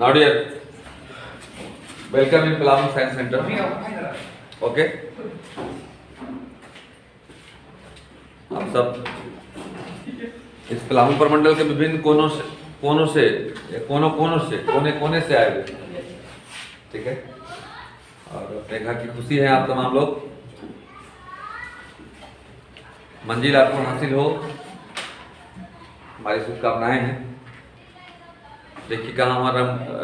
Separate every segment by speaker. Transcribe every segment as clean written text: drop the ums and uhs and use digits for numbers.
Speaker 1: Now dear, welcome in Palamu Science Center. Okay. आप सब इस पलामू प्रमंडल के विभिन्न कोनों से आए हुए, ठीक है। और अपने घर की खुशी है आप तमाम लोग, मंजिल आपको हासिल हो, हमारी शुभकामनाएं हैं। देखिए कहाँ हमारा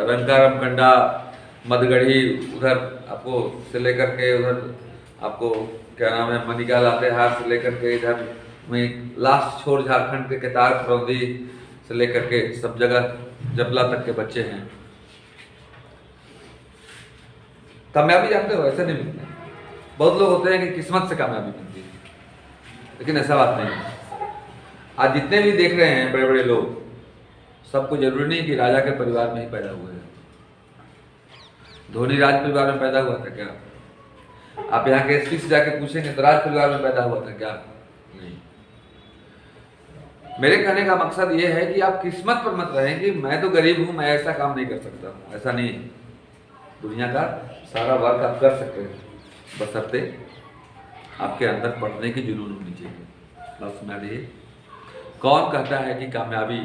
Speaker 1: रंका रमकंडा मधगढ़ी उधर आपको से लेकर के उधर आपको क्या नाम है मनिका लातेहार से लेकर के इधर में लास्ट छोर झारखंड के केतार फरौदी से लेकर के सब जगह जबला तक के बच्चे हैं। कामयाबी जानते हो ऐसे नहीं मिलती। बहुत लोग होते हैं कि किस्मत से कामयाबी मिलती है, लेकिन ऐसा बात नहीं है। आज जितने भी देख रहे हैं बड़े बड़े लोग, सबको जरूरी नहीं कि राजा के परिवार में ही पैदा हुए हैं। धोनी राज परिवार में पैदा हुआ था क्या? आप यहाँ के एसपी से जाके पूछेंगे तो राज परिवार में पैदा हुआ था क्या? नहीं। मेरे कहने का मकसद ये है कि आप किस्मत पर मत रहें कि मैं तो गरीब हूं, मैं ऐसा काम नहीं कर सकता हूं। ऐसा नहीं, दुनिया का सारा वर्क आप कर सकते हैं, बशर्ते आपके अंदर पढ़ने की जुनून होनी चाहिए। बस सुना दिए, कौन कहता है कि कामयाबी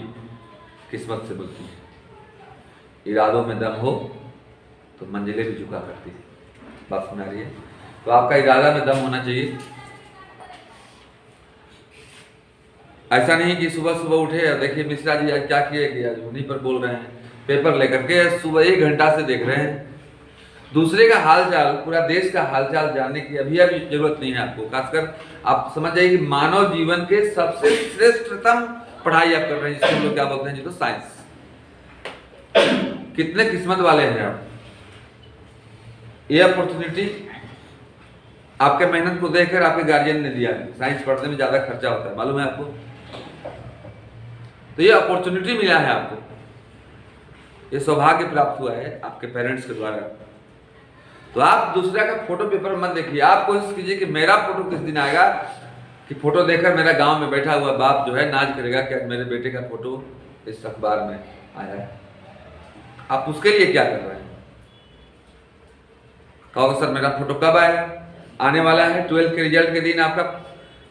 Speaker 1: किस्मत से मिलती है? इरादों में दम हो तो मंजिलें भी झुका करती है। बात सुना रही है? तो आपका इरादा में दम होना चाहिए। ऐसा नहीं कि सुबह सुबह उठे और देखिए मिश्रा जी आज क्या किए कि आज उन्हीं पर बोल रहे हैं, पेपर लेकर के सुबह 1 घंटा से देख रहे हैं। दूसरे का हालचाल, पूरा देश का हालचाल जानने की अभी जरूरत नहीं है आपको। खासकर आप समझ जाइए कि मानव जीवन के सबसे श्रेष्ठतम पढ़ाई आप कर रहे हैं, जिसको हम लोग क्या बोलते हैं जी, तो साइंस। कितने किस्मत वाले हैं आप। ये अपॉर्चुनिटी आपके मेहनत को देखकर आपके गार्जियन ने दिया है। साइंस पढ़ने में ज्यादा खर्चा होता है, मालूम है आपको? तो ये अपॉर्चुनिटी मिला है आपको, ये सौभाग्य प्राप्त हुआ है आपके पेरेंट्स के द्वारा। तो आप दूसरा का फोटो पेपर मत देखिए। आप कोशिश कीजिए कि मेरा फोटो किस दिन आएगा कि फोटो देखकर मेरा गांव में बैठा हुआ बाप जो है नाज करेगा कि मेरे बेटे का फोटो इस अखबार में आया है। आप उसके लिए क्या कर रहे हैं? कहोगे सर मेरा फोटो कब आएगा? आने वाला है। 12th के रिजल्ट के दिन आपका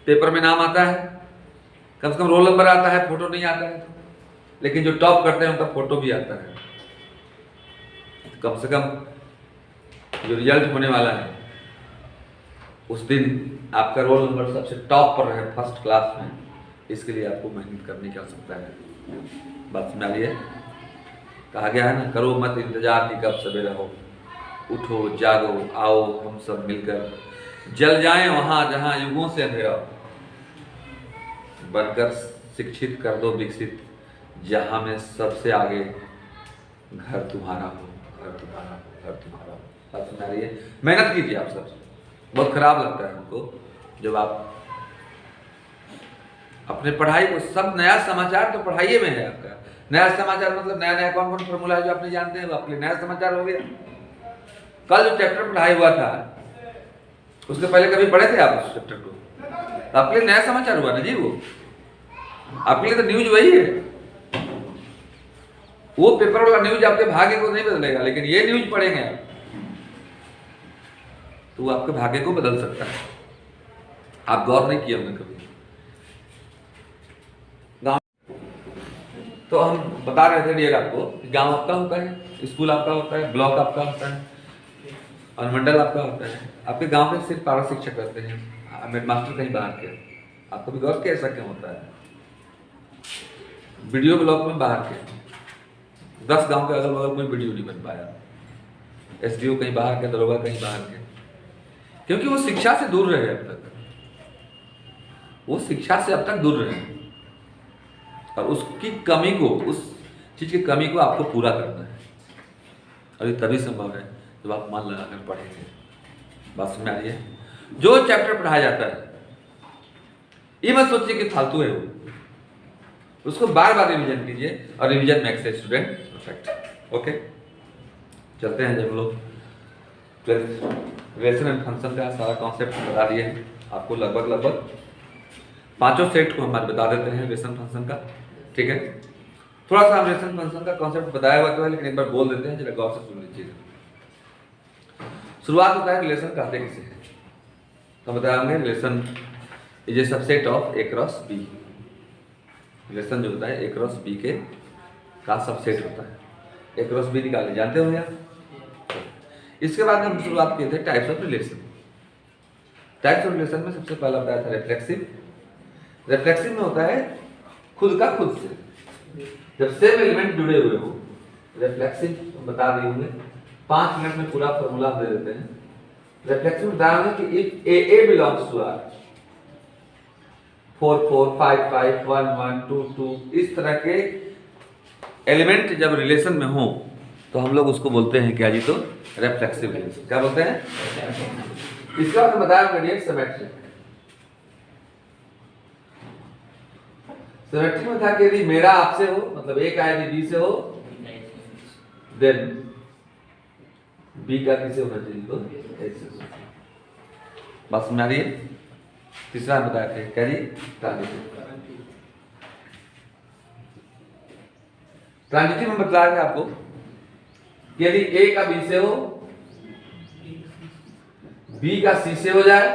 Speaker 1: पेपर में नाम आता है, कम से कम रोल नंबर आता है, फोटो नहीं आता है। लेकिन जो टॉप करते हैं उनका फोटो भी आता है। कम से कम जो रिजल्ट होने वाला है उस दिन आपका रोल नंबर सबसे टॉप पर रहे, फर्स्ट क्लास में। इसके लिए आपको मेहनत करने की आवश्यकता है। बात सुना लिए? कहा गया है ना, करो मत इंतजार कि कब सवेरा हो, उठो जागो आओ हम सब मिलकर जल जाएं वहां जहां युगों से अंधेरा हो। बनकर शिक्षित कर दो विकसित, जहां में सबसे आगे घर तुम्हारा हो, घर तुम्हारा हो, घर तुम्हारा हो। बात सुना रही है? मेहनत कीजिए आप सब। बहुत खराब लगता है हमको जब आप अपने पढ़ाई को, सब नया समाचार तो पढ़ाई में है आपका। नया समाचार मतलब नया नया कौन कौन फॉर्मूला है जो आपने जानते हैं, वो आपके लिए नया समाचार हो गया। कल जो चैप्टर पढ़ाई हुआ था उसके पहले कभी पढ़े थे आप उस चैप्टर को? तो आपके लिए नया समाचार हुआ ना जी। वो आपके लिए तो न्यूज वही है। वो पेपर वाला न्यूज आपके भाग्य को नहीं बदलेगा, लेकिन ये न्यूज पढ़ेंगे आप तो वो आपके भाग्य को बदल सकता है। आप गौर नहीं किया हमने कभी। गांव तो हम बता रहे थे डियर आपको, गांव आपका होता है, स्कूल आपका होता है, ब्लॉक आपका होता है और मंडल आपका होता है। आपके गांव में सिर्फ 12 शिक्षक रहते हैं, हेडमास्टर कहीं बाहर के। आपको भी गौर किया ऐसा क्यों होता है? वीडियो ब्लॉक में बाहर के 10 गांव के अगल बगल कोई वीडियो नहीं बन पाया। एसडीओ कहीं बाहर के, दरोगा कहीं बाहर के, क्योंकि वो शिक्षा से दूर रहे। अब तक वो शिक्षा से अब तक दूर रहे और उसकी कमी को, उस चीज की कमी को आपको पूरा करना है। अभी तभी संभव है जब आप मन लगाकर पढ़ेंगे। बात समझ आ रही है? जो चैप्टर पढ़ाया जाता है ये मत सोचिए कि फालतू है वो, उसको बार बार रिवीजन कीजिए और revision makes a student perfect. Okay, चलते हैं। जब लोग 12th रिलेशन एंड फंक्शन का सारा कॉन्सेप्ट बता दिए हैं आपको, लगभग 5 सेट को हमारे बता देते हैं रिलेशन फंक्शन का, ठीक है। थोड़ा सा रिलेशन फंक्शन का कॉन्सेप्ट बताया हुआ तो है, लेकिन एक बार बोल देते हैं, जरा गौर से सुन लीजिएगा। शुरुआत होता है रिलेशन कहते किसे है, तो बताया हमने relation is a subset of A cross B. Relation जो होता है ए क्रॉस बी के का सबसेट होता है। ए क्रॉस बी निकाले जानते हो आप। इसके बाद हम शुरुआत किए थे types of relation. Types of relation में सबसे पहला बताया था रिफ्लेक्सिव। रिफ्लेक्सिव में होता है खुद का खुद से, जब सेम एलिमेंट जुड़े हुए हो। रिफ्लेक्सिव बता दिए होंगे, 5 मिनट में पूरा फॉर्मूला दे देते हैं। रिफ्लेक्सिव बताया कि if A belongs to R, 4 4 5 5 1 1 2 2 इस तरह के एलिमेंट जब रिलेशन में हो तो हम लोग उसको बोलते हैं क्या जी, तो रिफ्लेक्सिव रिलेशन। क्या बोलते हैं? इसका मतलब बताया ग्रेडियंट सिमेट्रिक। सिमेट्रिक में था कि यदि मेरा आपसे हो, मतलब ए का यदि बी से हो, देन बी का किसे होना चाहिए, तो ए से। बात समझ आ रही है? तीसरा बताया थे क्या जी, ट्रांजिटिव। ट्रांजिटिव में बताया था आपको कि यदि ए का बी से हो, बी का सी से हो जाए,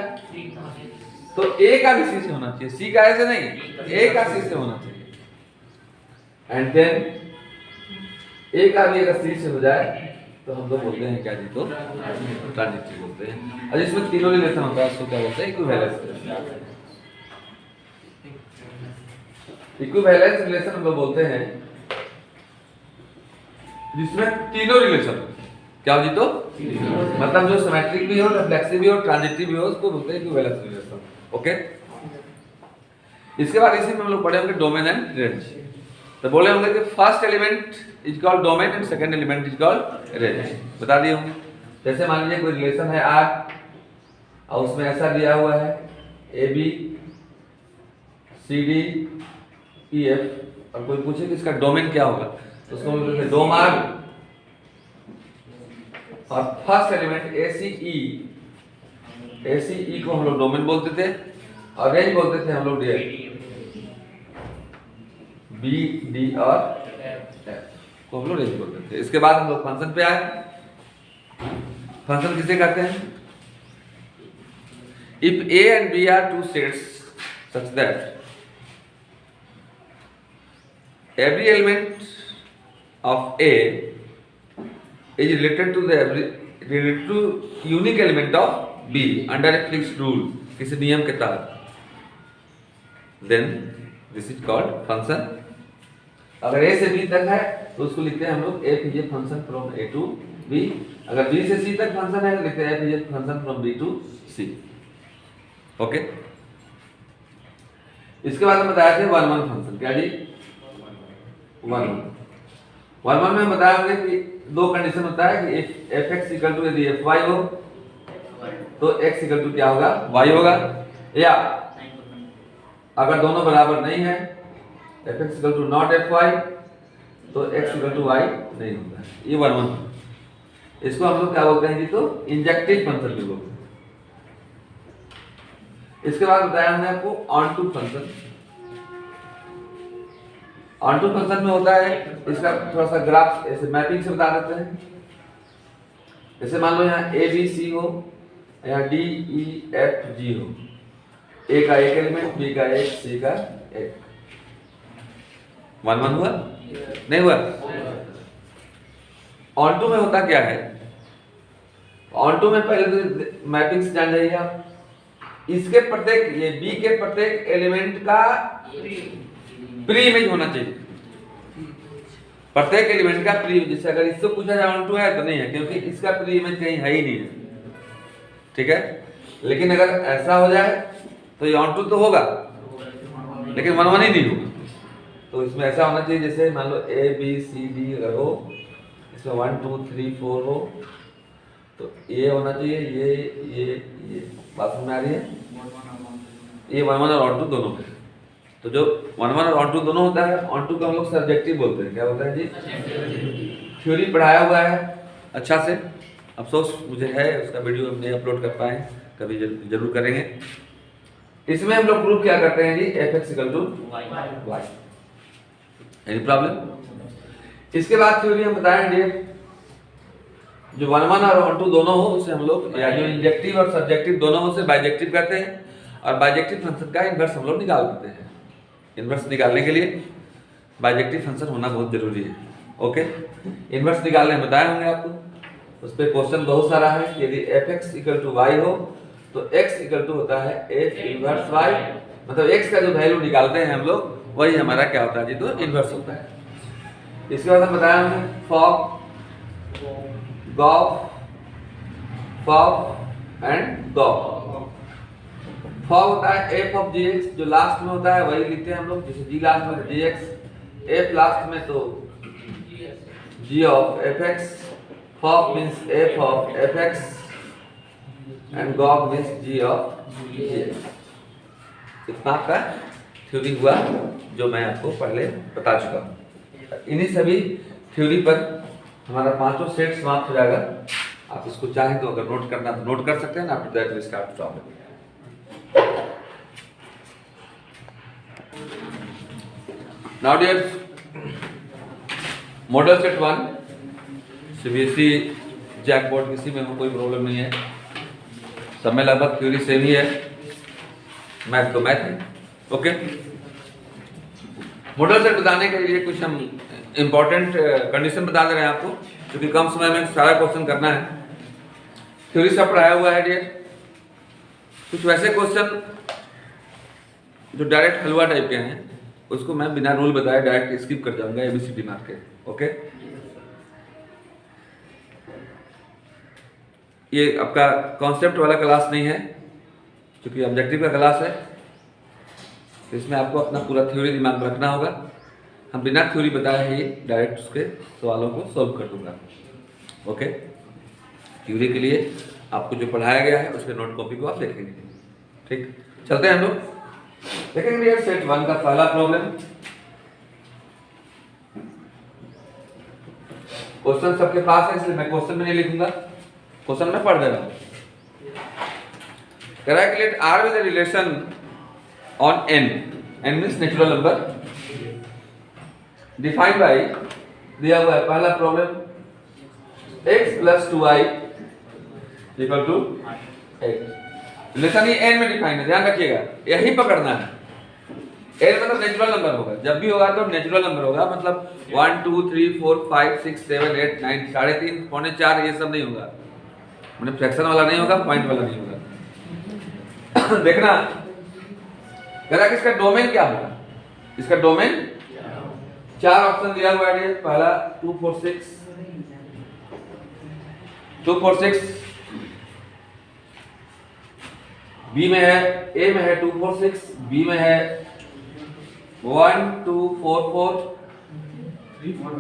Speaker 1: तो ए का भी सी से होना चाहिए, सी का ऐसे नहीं, ए का सी से होना चाहिए। एंड देन ए का भी अगर सी से हो जाए तो हम लोग बोलते हैं क्या जी, तो ट्रांजिटिव बोलते हैं। और इसमें तीनों रिलेशन होता है, उसको क्या बोलते हैं, इक्विवेलेंस। इक्विवेलेंस रिलेशन हम लोग बोलते हैं जिसमें तीनों रिलेशन क्या हो जी, तो मतलब जो सिमेट्रिक भी हो, रिफ्लेक्सिव भी हो, ट्रांजिटिव भी हो, उसको बोलते हैं इक्विवेलेंस रिलेशन। ओके। इसके बाद इसी में हम लोग पढ़े होंगे डोमेन एंड रेंज। तो बोले होंगे कि first element is called domain and second element is called range, बता दिए होंगे। जैसे मान लीजिए कोई रिलेशन है आर और उसमें ऐसा दिया हुआ है A B C D E F, और कोई पूछे कि इसका डोमेन क्या होगा, तो उसको बोलते हैं डोम आर। और फर्स्ट एलिमेंट ए सी ई को हम लोग डोमेन बोलते थे, और रेंज बोलते थे हम लोग बी डी और एफ को हम लोग रेंज बोलते थे। इसके बाद हम लोग फंक्शन पे आए। फंक्शन किसे कहते हैं? If A and B are two sets such that every element of A is related to unique element of B under a fixed rule, किसी नियम के तहत, then this is called function। अगर A से B तक है तो उसको लिखते हैं हम लोग f is a function from A to B। अगर B से C तक फंक्शन है तो लिखते हैं f is a function from B to C। Okay. इसके बाद हम बताया थे 1 1 फंक्शन। क्या जी? 1 1 में बताया हमने कि दो कंडीशन होता है कि एफ एक्स इक्वल टू यदि एफ वाई हो तो एक्स इक्वल टू क्या होगा, वाई होगा, या अगर दोनों बराबर नहीं है F x equal to not f y तो एक्स इक्वल टू वाई नहीं होता है। ये 1 1। इसको हम लोग क्या बोलते हैं जी, तो इंजेक्टिव फंक्शन भी बोलते हैं। इसके बाद बताया हमने आपको onto function. Onto function में होता है, इसका थोड़ा सा ग्राफ ऐसे मैपिंग से बता देते हैं। जैसे मान लो यहाँ ए बी सी हो, यहाँ डी ई एफ जी हो, ए का एक एलिमेंट, बी का एक, सी का एक। 1 1 हुआ? नहीं हुआ? ऑन टू में होता क्या है? ऑन टू में पहले तो मैपिंग से जान जाइए आप। इसके प्रत्येक, ये बी के प्रत्येक एलिमेंट का प्री इमेज होना चाहिए। प्रत्येक एलिमेंट का प्री इमेज। जैसे अगर इससे पूछा जाए ऑन टू है तो नहीं है, क्योंकि इसका प्री इमेज कहीं है ही नहीं है, ठीक है। लेकिन अगर ऐसा हो जाए तो ये ऑन टू तो होगा, लेकिन 1 1 ही नहीं होगा। तो इसमें ऐसा होना चाहिए, जैसे मान लो ए बी सी डी अगर हो, इसमें 1 2 3 4 हो, तो ये होना चाहिए, ये बात समझ में आ रही है? ये 1 1 और ऑन टू दोनों है। तो जो 1 1 और ऑन टू दोनों होता है, ऑन टू को हम लोग सब्जेक्टिव बोलते हैं। क्या बोलते हैं जी? थ्योरी पढ़ाया हुआ है अच्छा से, अफसोस मुझे है उसका वीडियो हम नहीं अपलोड कर पाए, कभी जरूर करेंगे। इसमें हम लोग प्रूफ क्या करते हैं जी, F x equal to Y. Any problem? इसके बाद थ्योरी हम बताएंगे जो 1-1 और 1-2 दोनों हो उसे हम लोग, या जो इंजेक्टिव और सब्जेक्टिव दोनों हो उसे बाइजेक्टिव कहते हैं, और बाइजेक्टिव फंक्शन का इन्वर्स हम लोग निकाल देते हैं। इन्वर्स निकालने के लिए बाइजेक्टिव फंक्शन होना बहुत जरूरी है। ओके, इन्वर्स निकालने बताए होंगे आपको, उस पर क्वेश्चन बहुत सारा है। यदि fx = y हो तो x = होता है f इनवर्स y, मतलब x का जो वैल्यू निकालते हैं हम लोग वही हमारा क्या होता है जी, तो इनवर्स होता है। इसके बाद हम बताया हमने fog, gof, fog and gof. Fog होता है f ऑफ gx, जो लास्ट में होता है वही लिखते हैं हम लोग, जैसे g लास्ट में gx, f लास्ट में तो g of fx, fog means f of fx and gof means g of gx। इतना आपका थ्योरी हुआ जो मैं आपको पहले बता चुका हूँ। इन्हीं सभी थ्योरी पर हमारा 5 सेट समाप्त हो जाएगा। आप इसको चाहें तो अगर नोट करना तो नोट कर सकते हैं। After that we start problem. Now dear, model set 1 CBSE JAC board किसी में कोई प्रॉब्लम नहीं है, सब में लगभग थ्योरी सेम ही है, मैथ तो मैथ है। ओके, मॉडल सेट बताने के लिए कुछ हम इंपॉर्टेंट कंडीशन बता दे रहे हैं आपको, क्योंकि कम समय में सारा क्वेश्चन करना है। थ्योरी सब पढ़ाया हुआ है डियर। कुछ वैसे क्वेश्चन जो डायरेक्ट हलवा टाइप के हैं उसको मैं बिना रूल बताए डायरेक्ट स्किप कर जाऊंगा, एबीसीडी मार के। ओके, ये आपका कॉन्सेप्ट वाला क्लास नहीं है, क्योंकि ऑब्जेक्टिव का क्लास है, तो इसमें आपको अपना पूरा थ्योरी दिमाग में रखना होगा। हम बिना थ्योरी बताए ही डायरेक्ट उसके सवालों को सॉल्व कर दूंगा। ओके, थ्योरी के लिए आपको जो पढ़ाया गया है उसके नोट कॉपी को आप देखेंगे। ठीक, चलते हैं हम लोग देखेंगे यार सेट 1 का पहला प्रॉब्लम। क्वेश्चन सबके पास है इसलिए मैं क्वेश्चन में नहीं लिखूंगा, क्वेश्चन में पढ़ दे रहा हूं। Calculate r with a relation on n means natural number defined by, दिया हुआ है पहला प्रॉब्लम, x + 2y = 8। रिलेशन ये n में डिफाइन है, ध्यान रखिएगा, यही पकड़ना है। n मतलब नेचुरल नंबर होगा, जब भी होगा तो नेचुरल नंबर होगा, मतलब 1 2 3 4 5 6 7 8 9 3.5 पौने 4 ये सब नहीं होगा, मतलब फ्रैक्शन वाला नहीं होगा, पॉइंट वाला नहीं होगा। देखना कह इसका डोमेन क्या होगा, इसका डोमेन 4 ऑप्शन दिया हुआ है। पहला 2 4 6, 2 4 6 बी में है, ए में है 2 4 6, बी में है 1 2 4 4 3 4।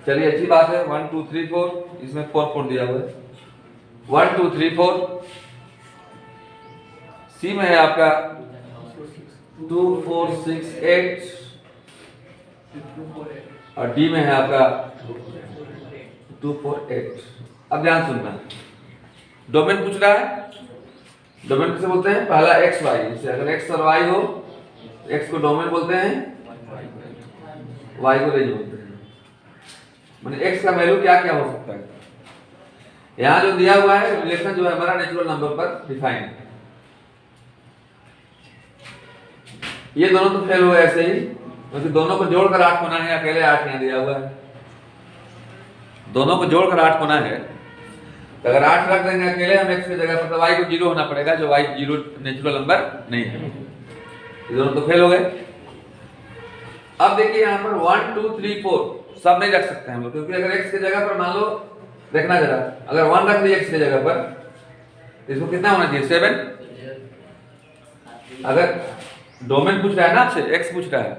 Speaker 1: चलिए अच्छी बात है, 1 2 3 4, इसमें 4 4 दिया हुआ है। 1 2 3 4। सी में है आपका 2 4 6 8, और डी में है आपका 2 4 8। अब ध्यान सुनना, डोमेन पूछ रहा है, डोमेन किसे बोलते हैं, पहला एक्स वाई, जैसे अगर एक्स और वाई हो, एक्स को डोमेन बोलते हैं, वाई को रेंज बोलते हैं। मतलब एक्स का वैल्यू क्या क्या हो सकता है। यहाँ जो दिया हुआ है रिलेशन जो है हमारा नेचुरल नंबर पर डिफाइन है। ये दोनों तो फेल हुए ऐसे ही, क्योंकि दोनों को जोड़कर 8 होना है, अकेले 8 यहाँ दिया हुआ है, दोनों को जोड़कर 8 होना है, तो अगर 8 रख देंगे अकेले हम x की जगह पर, तो y को 0 होना पड़ेगा, जो y 0 नेचुरल नंबर नहीं है। ये दोनों तो फेल हो गए। अब देखिए यहाँ पर 1 2 3 4 सब नहीं रख सकते हम लोग, क्योंकि अगर x की जगह पर मान लो, देखना जरा, अगर 1 रख दिए x की जगह पर, इसको कितना होना चाहिए 7। अगर डोमेन पूछ रहा है ना आपसे, x पूछ रहा है,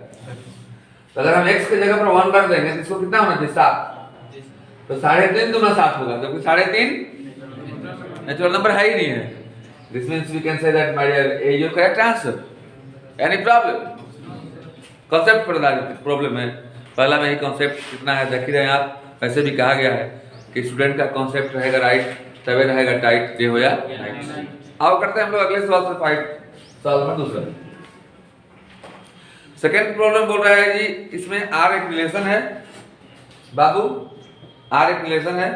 Speaker 1: तो अगर हम x की जगह पर 1 रख देंगे तो इसको कितना होना चाहिए 7, तो 3.5 दूना 7 होगा, जबकि 3.5 नेचुरल नंबर है ही नहीं है। This means we can say that my dear a your correct answer. Any problem? Concept पर प्रॉब्लम है, पहला में ही कांसेप्ट कितना है देख ही रहे हैं आप। वैसे भी कहा गया है कि स्टूडेंट का कांसेप्ट रहेगा राइट तभी रहेगा टाइट, ये हो या राइट। आओ करते हैं हम लोग अगले सवाल से, फाइट सवाल नंबर दूसरा। सेकेंड प्रॉब्लम बोल रहा है जी इसमें आर एक रिलेशन है बाबू, आर एक रिलेशन है।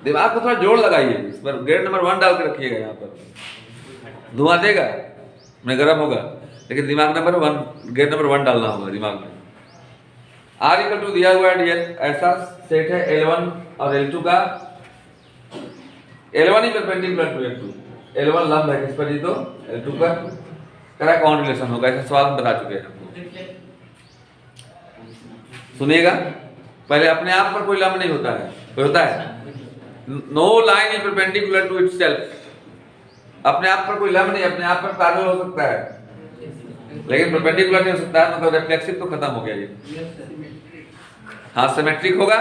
Speaker 1: दिमाग को थोड़ा जोड़ लगाइए, इस पर गेट नंबर 1 डाल के रखिएगा। यहाँ पर धुआं देगा मैं गर्म होगा, लेकिन दिमाग नंबर 1 गेट नंबर 1 डालना होगा दिमाग में। आर इक्वल टू दिया हुआ है डीएल, ऐसा सेट है L1 और L2 का। L1 he perpendicular to L2, L1 लंब है किस पर जी, तो L2 पर। करा कौन रिलेशन होगा, ऐसा सवाल हम बता चुके हैं। सुनिएगा, पहले अपने आप पर कोई लंब नहीं होता है, कोई होता है? No line is perpendicular to itself. अपने आप पर कोई लंब नहीं, अपने आप पर पैरेलल हो सकता है लेकिन परपेंडिकुलर नहीं हो सकता है, मतलब रिफ्लेक्सिव तो खत्म हो गया ये। हाँ सिमेट्रिक होगा,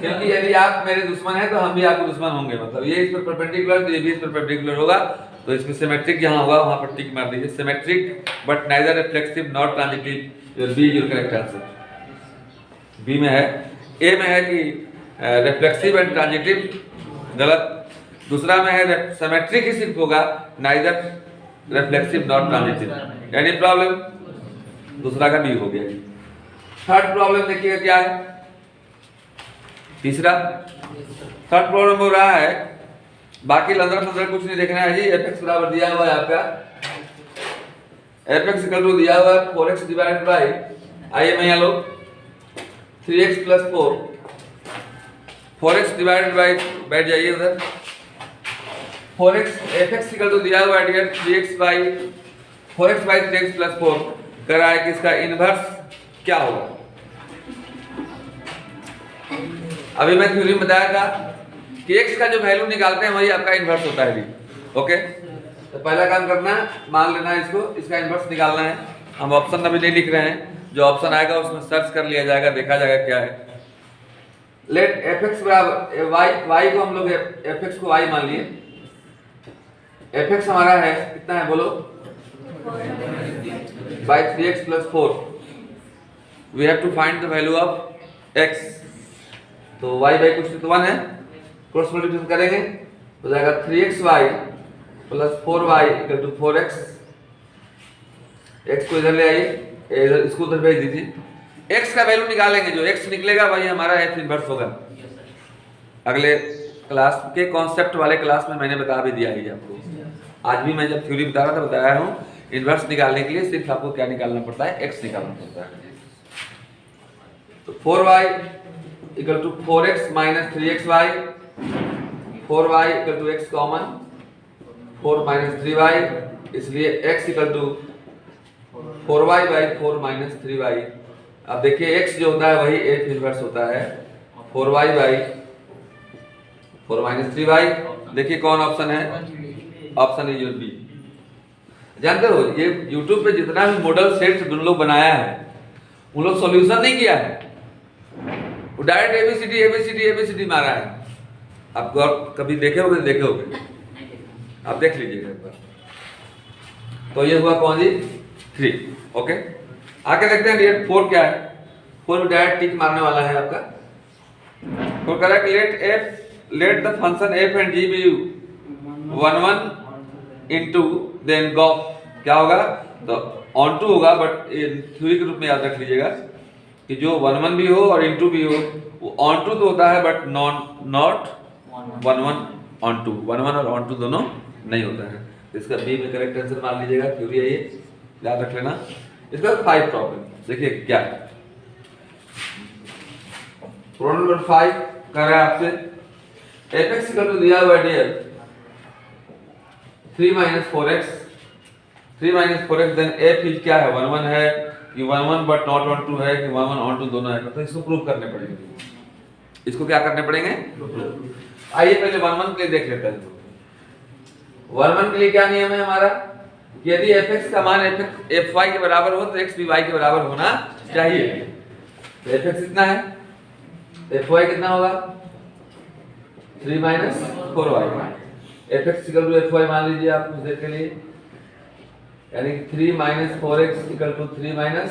Speaker 1: क्योंकि यदि आप मेरे दुश्मन हैं तो हम भी आपके दुश्मन होंगे, मतलब ये इस पर परपेंडिकुलर तो ये भी इस पर परपेंडिकुलर होगा, तो इसमें सिमेट्रिक जहाँ होगा वहाँ पर टिक मार दीजिए। Symmetric but neither reflexive not transitive, your B your correct answer. B में है। ए में है कि रिफ्लेक्सिव एंड ट्रांजिटिव, गलत। दूसरा में है सिमेट्रिक ही सिर्फ होगा, neither reflexive not transitive. Any problem? दूसरा का बी हो गया। थर्ड प्रॉब्लम देखिएगा क्या है, तीसरा। थर्ड प्रॉब्लम हो रहा है, बाकी लंदर फंदर कुछ नहीं देखना है जी। एफ बराबर दिया हुआ है आपका, एफ इक्वल टू दिया हुआ है 4x डिवाइडेड बाई, आइए मैं यहाँ लो 3x plus 4x divided by, बैठ जाइए उधर। 4x एफ इक्वल टू दिया हुआ है 3x by 4x by 3x plus 4 कर रहा है कि इसका इनवर्स क्या होगा। अभी मैं थ्योरी में बताया था कि x का जो वैल्यू निकालते हैं वही आपका इनवर्स होता है। ओके, तो पहला काम करना है, मान लेना है इसको, इसका इनवर्स निकालना है। हम ऑप्शन अभी नहीं लिख रहे हैं, जो ऑप्शन आएगा उसमें सर्च कर लिया जाएगा, देखा जाएगा क्या है। लेट एफ एक्स बराबर y को हम लोग एफ एक्स को y मान लिए। एफ एक्स हमारा है कितना है बोलो, by 3x plus 4। We have to find the value of x। तो y बाई कुछ तो 1 है, क्रॉस मल्टीप्लिकेशन करेंगे हो जाएगा 3xy plus 4y equal to 4x। x को इधर ले आइए, इधर इसको उधर भेज दीजिए। x का वैल्यू निकालेंगे, जो x निकलेगा वही हमारा f इनवर्स होगा। अगले क्लास के कॉन्सेप्ट वाले क्लास में मैंने बता भी दिया है आपको। आज भी मैं जब थ्योरी बता रहा था बताया हूँ, इनवर्स निकालने के लिए सिर्फ आपको क्या निकालना पड़ता है, x निकालना पड़ता है। तो 4y equal to 4x minus 3xy, 4y equal to x common, 4 minus 3y, इसलिए x equal to 4y by 4 minus 3y। अब देखिए x जो होता है वही f इनवर्स होता है, 4y बाई 4 माइनस 3y। देखिए कौन ऑप्शन है, ऑप्शन इज योर बी। जानते हो ये YouTube पे जितना भी मॉडल सेट तुम लोग बनाया है, उन लोग सॉल्यूशन नहीं किया है, वो डायरेक्ट एबीसीडी मारा है। आप कभी देखे होगे, आप देख लीजिएगा एक बार। तो ये हुआ कौन जी, 3। ओके, आगे देखते हैं लेट 4 क्या है। 4 में डायरेक्ट टिक मारने वाला है आपका। तो correct let the function f and g be 1 into then गॉफ, क्या होगा तो ऑन टू होगा, बट थ्योरी के रूप में याद रख लीजिएगा कि जो 1 भी हो और इनटू भी हो, वो ऑन टू तो होता है बट नॉट 1 ऑन टू। 1 और ऑन टू दोनों नहीं होता है। इसका बी में करेक्ट आंसर मान लीजिएगा, थ्योरी है ये, याद रख लेना। इसका 5 प्रॉब्लम देखिए क्या है। प्रॉब्लम नंबर 5 कर रहा है आपसे, एफ एक्स इक्वल टू दिया हुआ है 3 minus 4x, 3 minus 4x, then F is क्या है, 1 है कि 1 बट नॉट ऑन टू है कि 1 ऑन टू दोनों है, तो इसको प्रूव करने पड़ेंगे। इसको क्या करने पड़ेंगे, आइए पहले 1 के लिए देख लेते हैं। 1 के लिए क्या नियम है हमारा, कि यदि fx का मान fy के बराबर हो तो x भी y के बराबर होना चाहिए। तो fx कितना है, fy कितना होगा 3 minus 4y। fx equal to fy मान लीजिए आप कुछ देर के लिए, यानी 3 minus 4x equal to 3 minus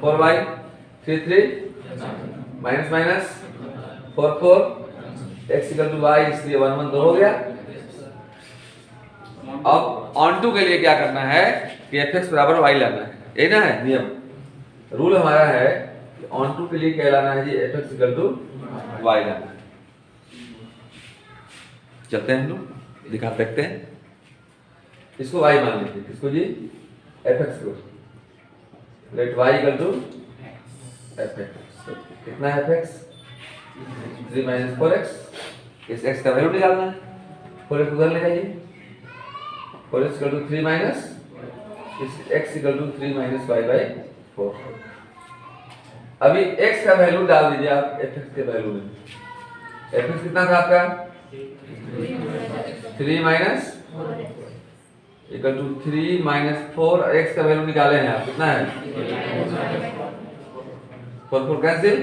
Speaker 1: 4y, 3 minus minus 4 x equal to y, इसलिए 1 तो हो गया। अब ऑन टू के लिए क्या करना है कि fx बराबर y लाना है, यही ना है नियम। रूल हमारा है कि ऑन टू के लिए क्या लाना है जी, F x equal to Y लाना है। चलते हैं हम लोग, दिखा सकते हैं। इसको वाई मान लीजिए, किसको जी, एफ एक्स को। Let Y equal to F X. कितना है एफ एक्स, 3 माइनस 4x। इस x का वैल्यू निकालना है, 4x उधर ले जाइए, 4x इक्वल टू 3 माइनस इस x equal to 3 minus y by 4। अभी x का वैल्यू डाल दीजिए आप fx के वैल्यू में। fx कितना था आपका, 3 minus equal to 3 minus 4। x का वैल्यू निकाले हैं आप, कितना है 4 4 cancel,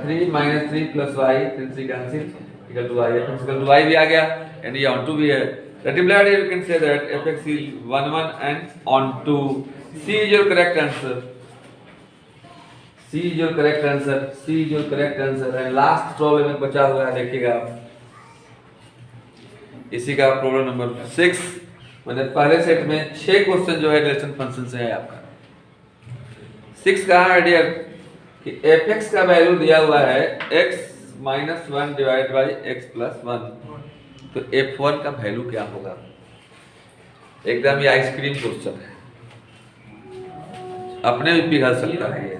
Speaker 1: 3 minus 3 plus y, 3 3 cancel, equal to y। fx equal to y भी आ गया एंड ये ऑन टू भी है। That implies you can say that fx is 1 1 and on to C is your correct answer. C is your correct answer. C is your correct answer. And last problem एक बचा हुआ है, देखिएगा आप, इसी का प्रॉब्लम नंबर 6। मैंने पहले सेट में 6 क्वेश्चन जो है रिलेशन फंक्शन से है आपका। 6 कहा है डियर कि fx का वैल्यू दिया हुआ है x minus 1 divide by x plus 1। तो f1 का वैल्यू क्या होगा, एकदम ये आइसक्रीम क्वेश्चन है, अपने भी पिघल सकता है ये,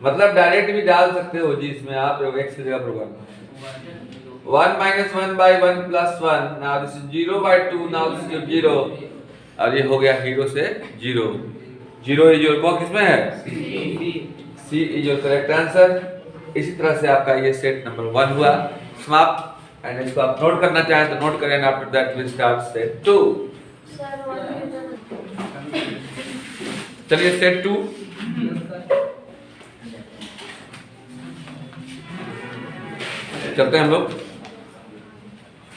Speaker 1: मतलब डायरेक्ट भी डाल सकते हो जी इसमें आप, x की जगह पर 1 minus 1 by 1 plus 1। Now this is 0 by 2, now this is 0 और ये हो गया 0 से 0। 0 इज योर कौन किसमें है, C is your correct answer. इसी तरह से आपका ये सेट नंबर 1 हुआ समाप्त। एंड इसको आप नोट करना चाहें तो नोट करें, after that will start set 2। चलिए सेट 2, चलते हैं हम लोग,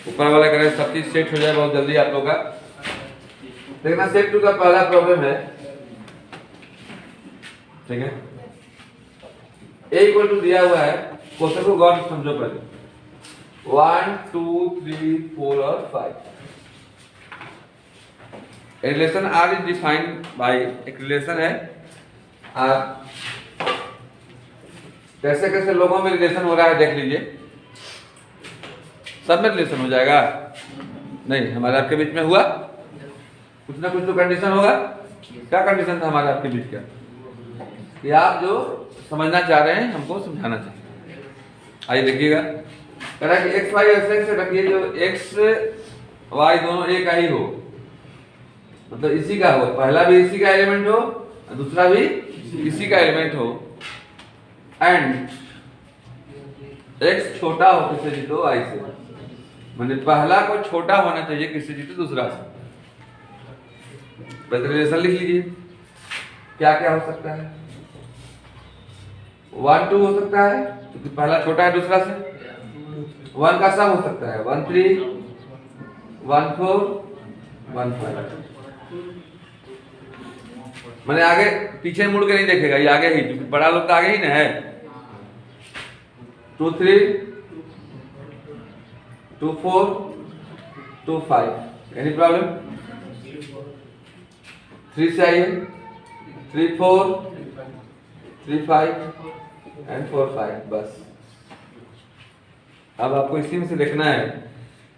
Speaker 1: ऊपर वाला करें, सब चीज सेट हो जाए बहुत जल्दी आप लोग का। देखना सेट 2 का पहला प्रॉब्लम है, ठीक है। a इक्वल टू दिया हुआ है, क्वेश्चन को गौर से समझो पहले। 1 2 3 4 और 5। A relation R is defined by, एक रिलेशन है R। कैसे कैसे लोगों में रिलेशन हो रहा है देख लीजिए, सब में रिलेशन हो जाएगा नहीं, हमारे आपके बीच में हुआ कुछ ना कुछ तो कंडीशन होगा। क्या कंडीशन था हमारे आपके बीच का, कि आप जो समझना चाह रहे हैं हमको समझाना चाहिए। आइए देखिएगा, कह रहा है कि x y ऐसे से रखिए जो x y दोनों एक ही हो, मतलब इसी का हो, पहला भी इसी का एलिमेंट हो और दूसरा भी इसी का एलिमेंट हो। एंड x छोटा हो किसी जी तो y से, मतलब पहला को छोटा होना चाहिए किसी जी तो दूसरा से। बस रिलेशन लिख लीजिए, क्या क्या हो सकता है। 1 2 हो सकता है क्योंकि पहला छोटा है दूसरा से। 1 का सम हो सकता है 1 3 1 4 1 5। मैंने आगे पीछे मुड़ के नहीं देखेगा, ये आगे ही, क्योंकि बड़ा लोग तो आगे ही ना है। 2 3 2 4 2 5। एनी प्रॉब्लम, 3 से आइए, 3 4 3 5 एंड 4 5। बस अब आपको इसी में से देखना है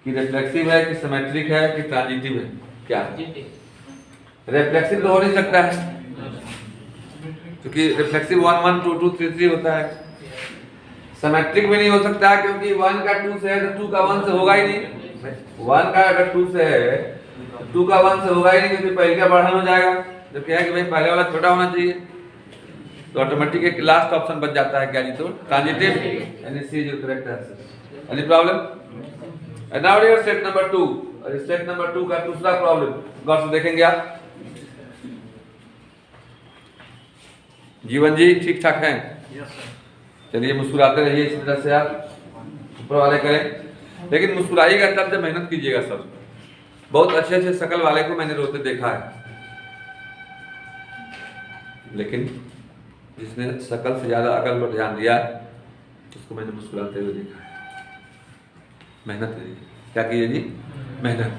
Speaker 1: कि रिफ्लेक्सिव है कि सिमेट्रिक है कि ट्रांजिटिव है। क्या रिफ्लेक्सिव तो हो नहीं सकता है क्योंकि रिफ्लेक्सिव 1 1 2 2 3 3 होता है। सिमेट्रिक भी नहीं हो सकता है क्योंकि 1 का 2 से है तो 2 का 1 से होगा ही नहीं। 1 का अगर 2 से है तो 2 का 1 से होगा ही नहीं, क्योंकि पहले का बढ़ाना हो जाएगा। जब क्या है कि भाई पहले वाला छोटा होना चाहिए, तो ऑटोमेटिक एक लास्ट ऑप्शन बच जाता है क्या जी, तो ट्रांजिटिव, यानी C is your correct answer. Any problem? And now your set number 2, और इस सेट नंबर 2 का दूसरा प्रॉब्लम गौर से देखेंगे आप। जीवन जी ठीक ठाक हैं? चलिए मुस्कुराते रहिए इसी तरह से, आप ऊपर वाले करें, लेकिन मुस्कुराइएगा तब जब मेहनत कीजिएगा। सब बहुत अच्छे अच्छे शकल वाले को मैंने रोते देखा है, लेकिन जिसने शकल से ज्यादा अकल पर ध्यान दिया उसको मैंने मुस्कुराते हुए देखा है। मेहनत करिए, क्या कीजिए जी, मेहनत।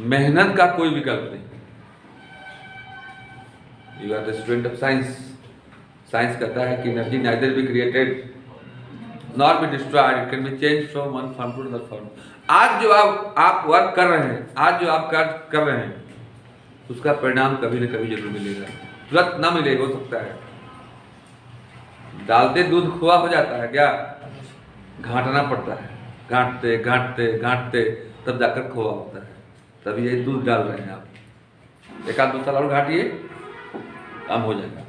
Speaker 1: मेहनत का कोई विकल्प नहीं, you are the student of science. Science कहता है कि energy neither be created not be destroyed, it can be change from one form to another form. आज जो आप वर्क कर रहे हैं, आज जो आप कार्य कर रहे हैं, उसका परिणाम कभी न कभी जरूर मिलेगा, तुरंत ना मिले, हो सकता है। डालते दूध खोआ हो जाता है क्या? घाटना पड़ता है, घाटते घाटते घाटते तब जाकर खोआ होता है। तब ये दूध डाल रहे हैं आप, एक आध 2 साल और घाटिए, काम हो जाएगा।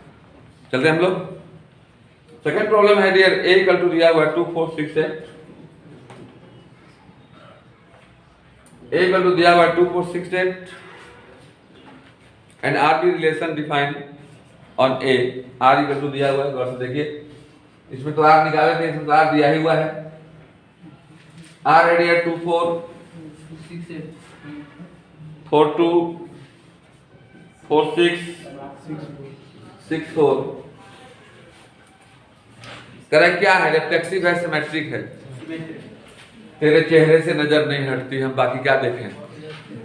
Speaker 1: चलते हम लोग। सेकंड प्रॉब्लम है डियर, ए इक्वल टू दिया हुआ 2 4 6 8, ए इक्वल टू दिया हुआ 2 4 6 8 and R D relation define on A. R equal to दिया हुआ है, गौर से देखिए, इसमें तो आर निकाले थे, इसमें तो आर दिया ही हुआ है। आर है डियर 2 4 4 2 4 6 6 4। करेक्ट क्या है? रिफ्लेक्सिव है, सिमेट्रिक है? तेरे चेहरे से नजर नहीं हटती, हम बाकी क्या देखें।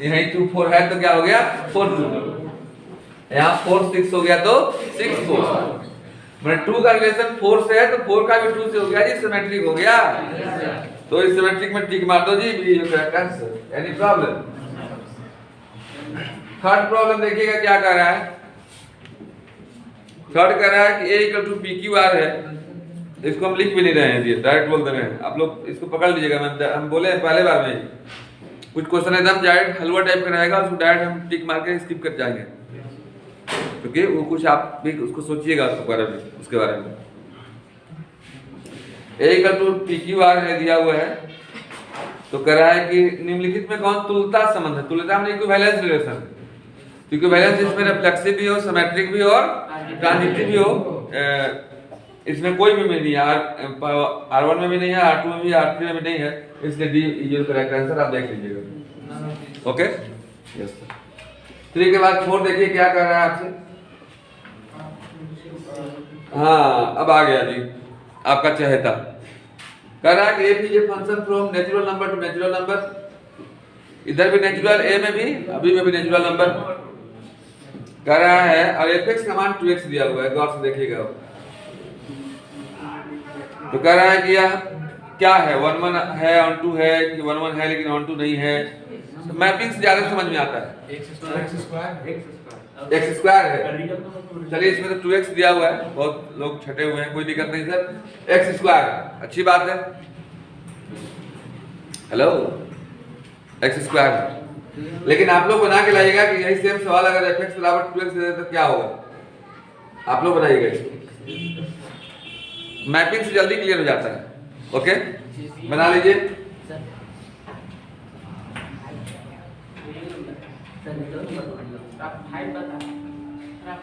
Speaker 1: यहीं 2 4 है तो क्या हो गया 4 2, यहाँ 4 6 हो गया तो 6 4। मतलब 2 का रिलेशन 4 से है तो 4 का भी 2 से हो गया जी, सिमेट्रिक हो गया। तो इस सिमेट्रिक में टिक मार दो जी, B is correct answer. Any problem? Third problem देखिएगा क्या कर रहा है। थर्ड कह रहा है कि A equal to P Q R है। इसको हम लिख भी नहीं रहे हैं, ये डायरेक्ट बोल दे रहे हैं। आप लोग इसको पकड़ लीजिएगा, हम बोले पहले बार में कुछ क्वेश्चन एकदम डायरेक्ट हलवा टाइप का रहेगा, उसको डायरेक्ट हम टिक मार के स्किप कर जाएंगे, क्योंकि वो कुछ आप भी उसको सोचिएगा उसके बारे में। A equal to P Q R है दिया हुआ है, तो कह रहा है कि निम्नलिखित में कौन तुल्यता संबंध है? तुल्यता में इक्विवेलेंस रिलेशन, इक्विवेलेंस इसमें रिफ्लेक्सिव भी हो, सिमेट्रिक भी हो और ट्रांजिटिव भी हो। इसमें कोई भी नहीं है, R1 में भी नहीं है, R2 में भी, R3 में भी नहीं है, इसलिए D is your correct answer. आप देख लीजिएगा। Okay, yes sir. 3 के बाद 4 देखिए क्या कर रहा है आपसे। हाँ, अब आ गया जी आपका चहेता। कह रहा है कि A is a function from natural number to natural number. इधर भी नेचुरल, ए में भी, अभी में भी नेचुरल नंबर कह रहा है, और एफ का मान 2x दिया हुआ है, गौर से देखिएगा। तो कह रहा है कि यह क्या है, 1 1 है, ऑन 2 है, कि 1 1 है लेकिन ऑन 2 नहीं है। मैपिंग से ज्यादा समझ में आता है। x स्क्वायर है, चलिए इसमें तो 2x दिया हुआ है, बहुत लोग छटे हुए हैं, कोई दिक्कत नहीं सर। x स्क्वायर अच्छी बात है, हेलो, x स्क्वायर। लेकिन आप लोग बना के लाइएगा कि यही सेम सवाल अगर fx बराबर 2x दे तो क्या होगा, आप लोग बनाइएगा इसको। मैपिंग से जल्दी क्लियर हो जाता है। ओके, बना लीजिए।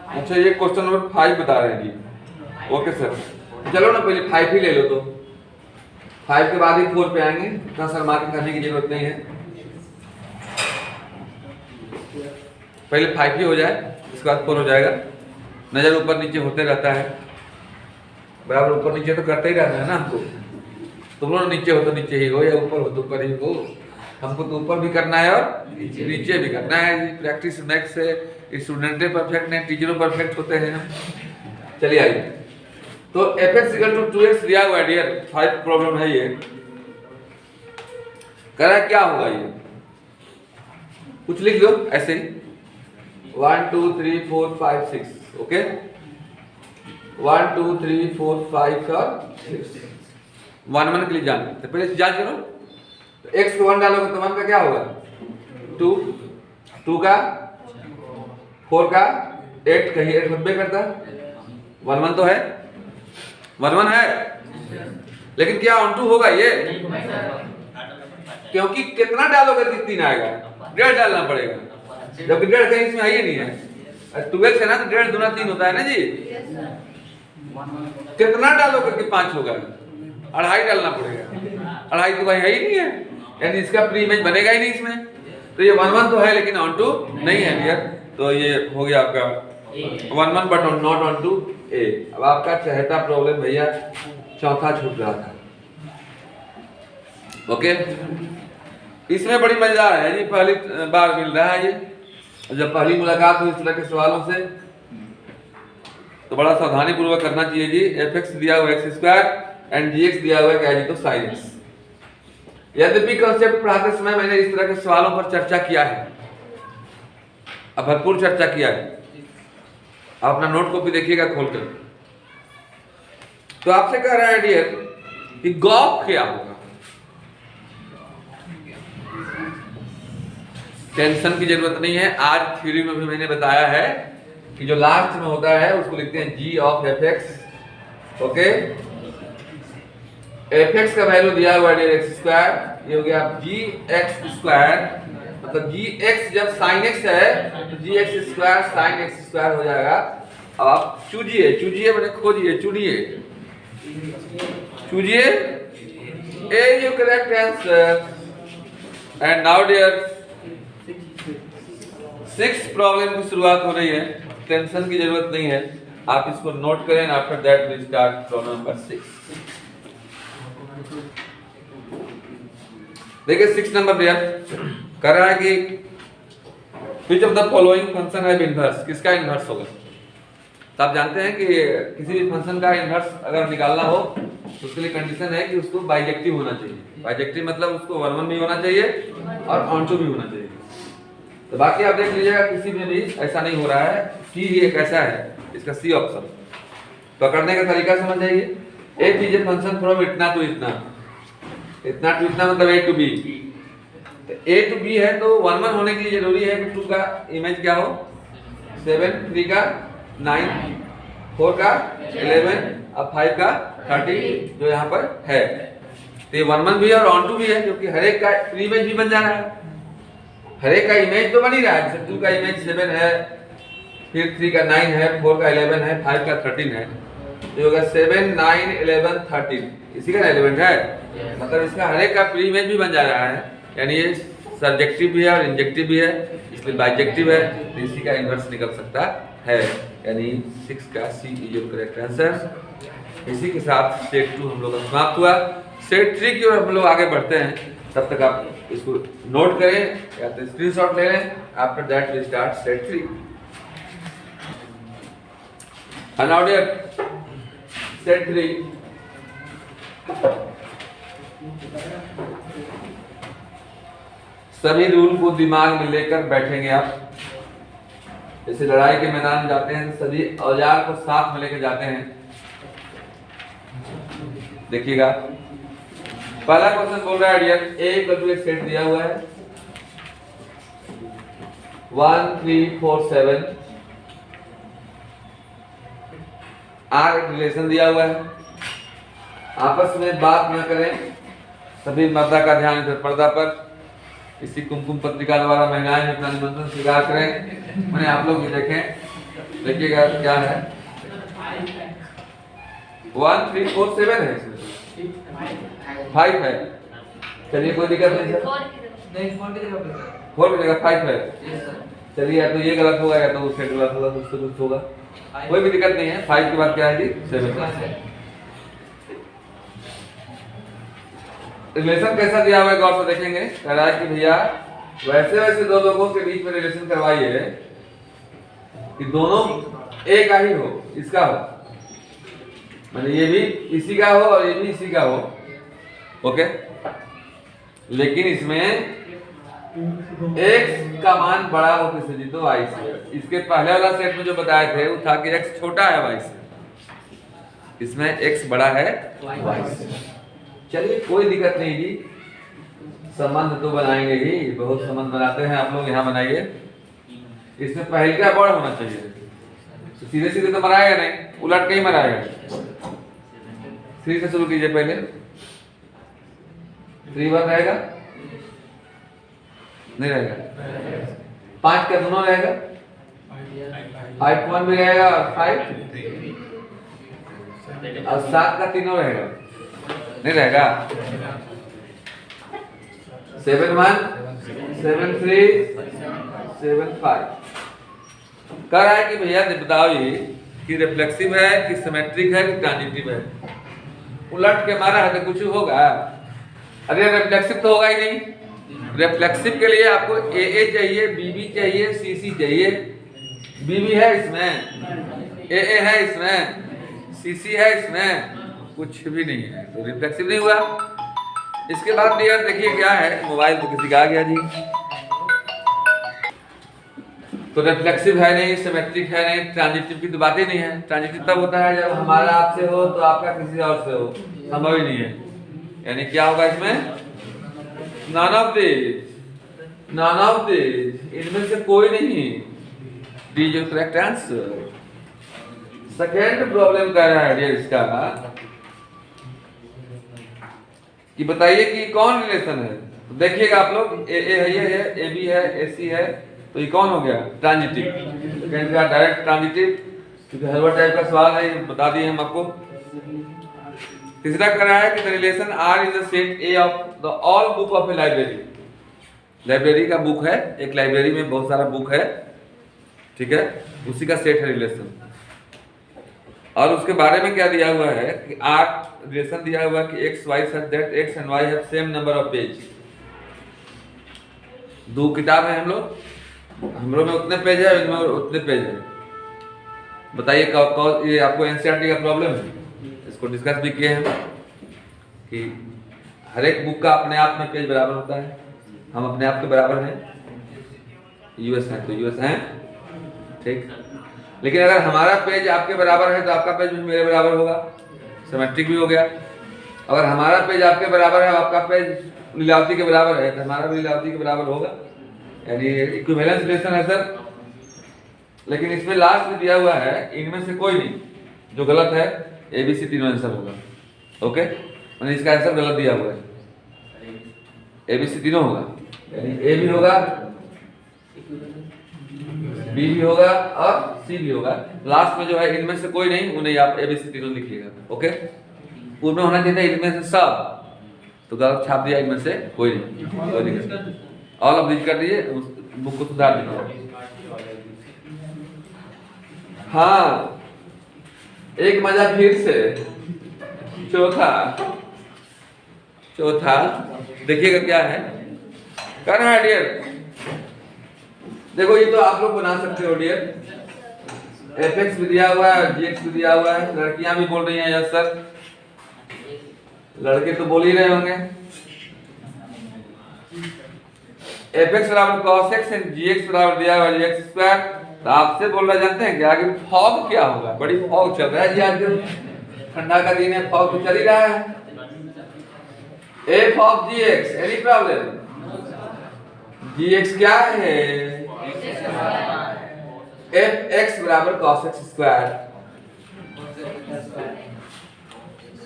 Speaker 1: अच्छा, ये क्वेश्चन नंबर 5 बता रहे हैं जी। ओके सर, चलो ना पहले 5 ही ले लो, तो 5 के बाद ही 4 पे आएंगे, इतना सर मार्किंग करने की जरूरत नहीं है। पहले 5 ही हो जाए, इसके बाद 4 हो जाएगा। नजर ऊपर नीचे होते रहता है, बराबर ऊपर नीचे तो करते ही रहना है ना हमको। तुम लोग नीचे हो तो नीचे ही हो, या ऊपर हो तो ऊपर ही हो। हमको तो ऊपर भी करना है और नीचे भी करना है। प्रैक्टिस मैक्स से स्टूडेंट परफेक्ट नहीं, टीचरों परफेक्ट होते हैं हम। चलिए आइए, तो fx इक्वल टू 2x दिया हुआ है डियर, 5 प्रॉब्लम है ये। कह रहा है क्या होगा ये, कुछ लिख लो ऐसे ही, 1 2 3 4 5 6। ओके, 1 2 3 4 5 और 6। 1 1 के लिए जान, तो पहले जांच करो। तो x को 1 डालोगे तो 1 का क्या होगा 2, 2 का 4 का 8, कहीं 8 90 करता है। 1 1 तो है, 1 1 है, लेकिन क्या ऑन 2 होगा ये, क्योंकि कितना डालोगे तो 3 आएगा, 1.5 डालना पड़ेगा, जबकि 1.5 कहीं इसमें है ही नहीं है। 2x है ना, तो 1.5 दूना 3 होता है ना जी। कितना डालोगे कि 5 होगा, 2.5 डालना पड़ेगा। 2.5 तो भाई है ही नहीं है, यानी इसका प्री इमेज बनेगा ही नहीं इसमें। तो ये 1 1 तो है लेकिन ऑन 2 नहीं है डियर, तो ये हो गया आपका 1 1 बट नॉट ऑन 2 ए। अब आपका चहेता प्रॉब्लम भैया चौथा छूट रहा था। ओके, इसमें बड़ी मजेदार है जी, पहली बार मिल रहा है ये। जब पहली मुलाकात हुई इस तरह के सवालों से तो बड़ा सावधानी पूर्वक करना चाहिए जी। fx दिया हुआ x स्क्वायर एंड gx दिया हुआ है तो sin x। यद्यपि कंसेप्ट पढ़ाते समय मैंने इस तरह के सवालों पर चर्चा किया है, अब भरपूर चर्चा किया है। आप अपना नोट कॉपी देखिएगा खोलकर। तो आपसे कह रहा है डियर कि गॉप क्या होगा। टेंशन की जरूरत नहीं है। आज थ्योरी में भी मैंने बताया है कि जो लास्ट में होता है उसको लिखते हैं g of fx। Okay, fx का वैल्यू दिया हुआ है x स्क्वायर, ये हो गया gx स्क्वायर, मतलब gx जब sin x है तो gx square sin x square हो जाएगा। अब आप चूजिए मैंने खोजिए, चूजिए A you correct answer. And now dear 6 problem की शुरुआत हो रही है। टेंशन की जरूरत नहीं है, आप इसको नोट करें। After that we start problem number 6। देखिए 6 नंबर डियर कर रहा है कि which of the following function have inverse, किसका इनवर्स होगा। तो आप जानते हैं कि किसी भी फंक्शन का इनवर्स अगर निकालना हो तो उसके लिए कंडीशन है कि उसको बाइजेक्टिव होना चाहिए। बाइजेक्टिव मतलब उसको 1 1 भी होना चाहिए और ऑन टू भी होना चाहिए। तो बाकी आप देख लीजिएगा किसी में भी ऐसा नहीं हो रहा है। सी ही एक ऐसा है, इसका सी ऑप्शन। पकड़ने का तरीका समझ जाइए। एक लीजिए फंक्शन फ्रॉम इतना टू इतना, इतना टू इतना मतलब A to B. A to B है तो 1 1 होने के लिए जरूरी है कि 2 का इमेज क्या हो 7, 3 का 9, 4 का 11 और 5 का 30 जो यहाँ पर है। तो ये 1 1 भी है और ऑन टू भी है, क्योंकि हर एक का प्री इमेज भी बन जा रहा है। हर एक का इमेज तो बन ही रहा है। जैसे 2 का इमेज 7 है, फिर 3 का 9 है, 4 का 11 है, 5 का 13 है। तो होगा 7 9 11 13, इसी का एलिमेंट है। मतलब इसका हर एक का प्री इमेज भी बन जा रहा है, यानी ये सर्जेक्टिव भी है और इंजेक्टिव भी है, इसलिए बाइजेक्टिव है। तो इसी का इनवर्स निकल सकता है, यानी 6 का सी इज योर करेक्ट आंसर। इसी के साथ सेट 2 हम लोग का समाप्त हुआ। सेट 3 की ओर हम लोग आगे बढ़ते हैं। तब तक आप इसको नोट करें या तो स्क्रीनशॉट ले लें। After that we start set 3। Now dear set 3, सभी रूल को दिमाग में लेकर बैठेंगे आप। जैसे लड़ाई के मैदान में जाते हैं तो सभी औजार को साथ में लेकर जाते हैं। देखिएगा पहला क्वेश्चन बोल रहा है डियर ए इक्वल टू एक सेट दिया हुआ है 1 3 4 7। आर एक रिलेशन दिया हुआ है। आपस में बात न करें, सभी मर्दा का ध्यान इधर पर्दा पर। इसी कुमकुम पत्रिका द्वारा महिलाएं अपना निमंत्रण स्वीकार करें। मैंने आप लोग भी देखें, देखिएगा क्या है। 1 3 4 7 है, इसमें 5 है। चलिए कोई दिक्कत नहीं सर, 4 की जगह 5 है। चलिए या तो ये गलत होगा या तो वो सेट गलत होगा, उससे कुछ होगा, कोई भी दिक्कत नहीं है। 5 के बाद क्या है जी 7। रिलेशन कैसा दिया हुआ है गौर से देखेंगे। कह रहा है कि भैया वैसे वैसे दो लोगों के बीच में रिलेशन करवाइए कि दोनों एक ही हो, इसका हो, मतलब ये भी इसी का हो और ये भी इसी का हो। ओके, लेकिन इसमें x का मान बड़ा हो किससे जी तो y से। इसके पहले वाला सेट में जो बताए थे वो था कि x छोटा है y से, इसमें x बड़ा है y से। चलिए कोई दिक्कत नहीं जी, संबंध तो बनाएंगे ही, बहुत संबंध बनाते हैं आप लोग, यहाँ बनाइए। इसमें पहले का बड़ा होना चाहिए, तो सीधे सीधे तो बनाएगा नहीं, उलट के ही बनाएगा। 3 से शुरू कीजिए पहले। 3 1 रहेगा नहीं रहेगा, 5 का दोनों रहेगा, 5 1 भी रहेगा और 5 और 7 का तीनों रहेगा नहीं रहेगा। 7 1 7 3 7 5। कह रहा है कि भैया बताओ ये कि रिफ्लेक्सिव है कि सिमेट्रिक है कि ट्रांजिटिव है। उलट के मारा है तो कुछ होगा? अरे रिफ्लेक्सिव तो होगा ही नहीं। रिफ्लेक्सिव के लिए आपको ए चाहिए, बी चाहिए, सी चाहिए। बी है इसमें, ए है इसमें, सीसी है इसमें, कुछ भी नहीं है, तो रिफ्लेक्सिव नहीं हुआ। इसके बाद डियर देखिए क्या है, मोबाइल तो किसी का आ गया जी, तो रिफ्लेक्सिव है नहीं, सिमेट्रिक है नहीं, ट्रांजिटिव की तो बात ही नहीं है। ट्रांजिटिव तब होता है जब हमारा आपसे हो तो आपका किसी और से हो, संभव ही नहीं है। यानी क्या होगा इसमें, none of this, none of this, इनमें से कोई नहीं। D is correct answer. Second problem कह रहा है इसका कि बताइए कि कौन रिलेशन है। तो देखिएगा आप लोग, ए है, ये है, ए बी है, ए सी है, तो ये कौन हो गया, ट्रांजिटिव। सेकेंड का डायरेक्ट ट्रांजिटिव, क्योंकि हर टाइप का सवाल है, बता दिए हम आपको। तीसरा कह रहा है कि the relation R is the set A of the all book of a library. Library का बुक है, एक लाइब्रेरी में बहुत सारा बुक है, ठीक है, उसी का सेट है रिलेशन। और उसके बारे में क्या दिया हुआ है कि आर रिलेशन दिया हुआ है कि X Y such that X and Y have same number of page. दो किताब है हम लोग में उतने पेज है, इनमें उतने पेज है। बताइए ये आपको एनसीईआरटी का प्रॉब्लम है, इसको डिस्कस भी किए हैं कि हर एक बुक का अपने आप में पेज बराबर होता है। हम अपने आप के बराबर हैं, यूएस है तो यूएस हैं, ठीक। लेकिन अगर हमारा पेज आपके बराबर है तो आपका पेज भी मेरे बराबर होगा, सिमेट्रिक भी हो गया। अगर हमारा पेज आपके बराबर है, आपका पेज लीलावती के बराबर है, तो हमारा भी लीलावती के बराबर होगा, यानी इक्विवेलेंस रिलेशन है सर। लेकिन इसमें लास्ट में दिया हुआ है इनमें से कोई नहीं, जो गलत है एबीसी तीनों आंसर होगा। ओके, मैंने इसका आंसर गलत दिया हुआ है, एबीसी तीनों होगा, यानी ए भी होगा, बी भी होगा और सी भी होगा। लास्ट में जो है इनमें से कोई नहीं, उन्हें आप एबीसी तीनों लिखिएगा। ओके, पूर्व में होना चाहिए इनमें से सब, तो गलत छाप दिया, इनमें से कोई नहीं, ऑल ऑफ दिस कर दीजिए, बुक को सुधार दीजिए। हाँ, एक मजा फिर से, चौथा देखिएगा क्या है, करना है डियर। देखो ये तो आप लोग बना सकते हो डियर, एफ भी दिया हुआ है, जी भी दिया हुआ है। लड़कियां भी बोल रही हैं यस सर, लड़के तो बोल ही रहे होंगे। एफ एक्स बराबर cos X and G X बराबर दिया हुआ है एक्स स्क्वायर। तो आपसे बोल रहा, जानते हैं कि आगे फॉग क्या होगा, बड़ी फॉग चल रहा है जी आजकल, ठंडा का दिन है, फॉग तो चल ही रहा है। F of G X, any problem? G X क्या है, एफ एक्स बराबर कॉस एक्स स्क्वायर।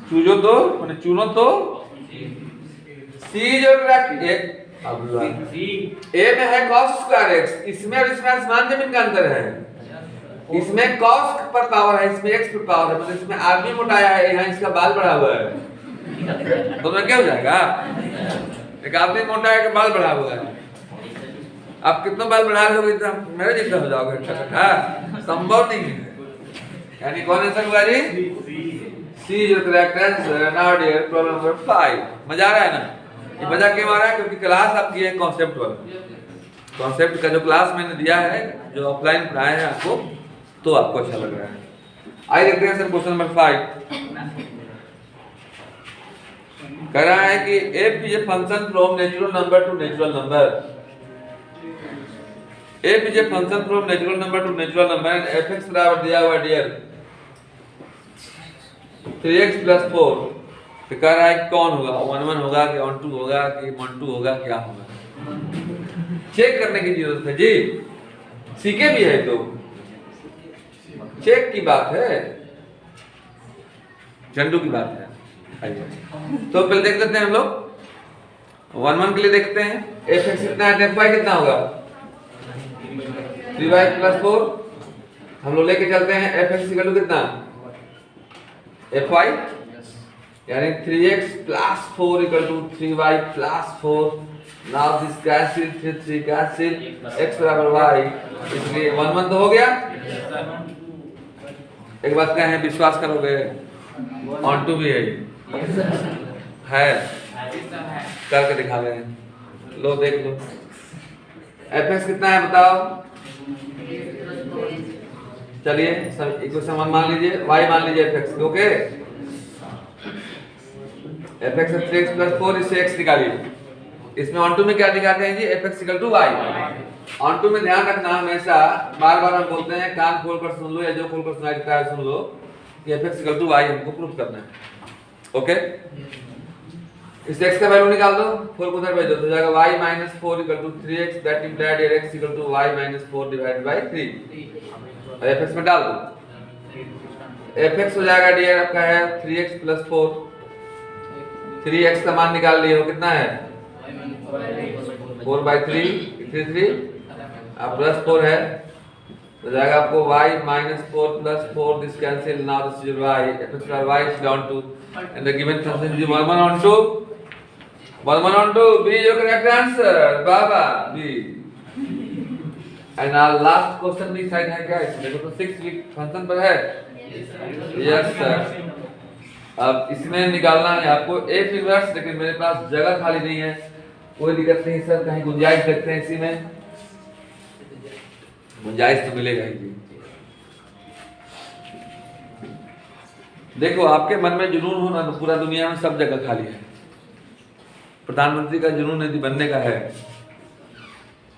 Speaker 1: चूजो तो मैंने चुनो तो सी जो करेक्ट, ए में है cos स्क्वायर x, इसमें और इसमें आसमान जमीन का अंतर है। इसमें cos पर पावर है, इसमें x पर पावर है, मतलब इसमें आदमी मोटाया है, यहाँ इसका बाल बढ़ा हुआ है, तो मैं क्या हो जाएगा, एक आदमी मोटा है कि बाल बढ़ा हुआ है। आप कितना बाल बढ़ा लोगे इतना मेरे जितना हो जाओगे, संभव नहीं है। यानी कौन आंसर हुआ जी, सी जो correct answer. Now dear problem number 5। मजा आ रहा है ना? ये मजा क्यों आ रहा है, क्योंकि क्लास आपकी है कॉन्सेप्ट वाला। कॉन्सेप्ट का जो क्लास मैंने दिया है, जो ऑफलाइन पढ़ाया है आपको, तो आपको अच्छा लग रहा है। आइए देखते हैं सर क्वेश्चन नंबर 5। कह रहा है कि F is a function from natural number to natural number. F is a function from natural number to natural number and F X बराबर दिया हुआ डियर 3x + 4। तो कह रहा है कि कौन होगा, 1 1 होगा कि 1 2 होगा कि 1 2 होगा, क्या होगा, चेक करने की जरूरत है जी। सीखे भी है तो चेक की बात है, झंडू की बात है। तो पहले देख लेते हैं हम लोग 1 1 के लिए देखते हैं। एफ एक्स कितना है, एफ वाई कितना होगा, 3y + 4। हम लोग लेके चलते हैं एफ एक्स कितना, एफ वाई, यानी 3x + 4 = 3y + 4। Now this cancel, 3 cancel, x बराबर y, इसलिए 1 1 तो हो गया। एक बात क्या है, विश्वास करोगे, ऑन टू भी है करके दिखा रहे हैं, लो देख लो। एफ एक्स कितना है बताओ, चलिए सब इक्वेशन 1 मान लीजिए, y मान लीजिए fx, ओके। fx है 3x + 4, इससे x निकालिए। इसमें ऑन टू में क्या दिखाते हैं जी, fx = y। ऑन टू में ध्यान रखना हमेशा, बार-बार हम बोलते हैं, कान खोल कर सुन लो या जो खोल कर सुनाई देता है सुन लो कि fx = y हमको प्रूफ करना है, ओके। इस x का वैल्यू निकाल दो, 4 को उधर भेज दो, तो जाएगा y - 4 = 3x, that implied here x = y - 4 / 3। और fx में डाल दो, fx हो जाएगा डियर आपका है 3x + 4। 3x का मान निकाल लिए, वो कितना है 4/3, 3 अब +4 है, तो जाएगा आपको y - 4 + 4, this cancel, now this is y, fx + y is down to, and the given function is 1 on 2, 1 on 2, B is your correct answer, Baba B। and our last question भी साइड है क्या, इसमें देखो तो 6 week function पर है, yes sir. अब इसमें निकालना है आपको f इनवर्स, लेकिन मेरे पास जगह खाली नहीं है, कोई दिक्कत नहीं सर, कहीं गुंजाइश देखते हैं इसी में, गुंजाइश तो मिलेगा ही। देखो आपके मन में जुनून होना तो पूरा दुनिया में सब जगह खाली है। प्रधानमंत्री का जुनून यदि बनने का है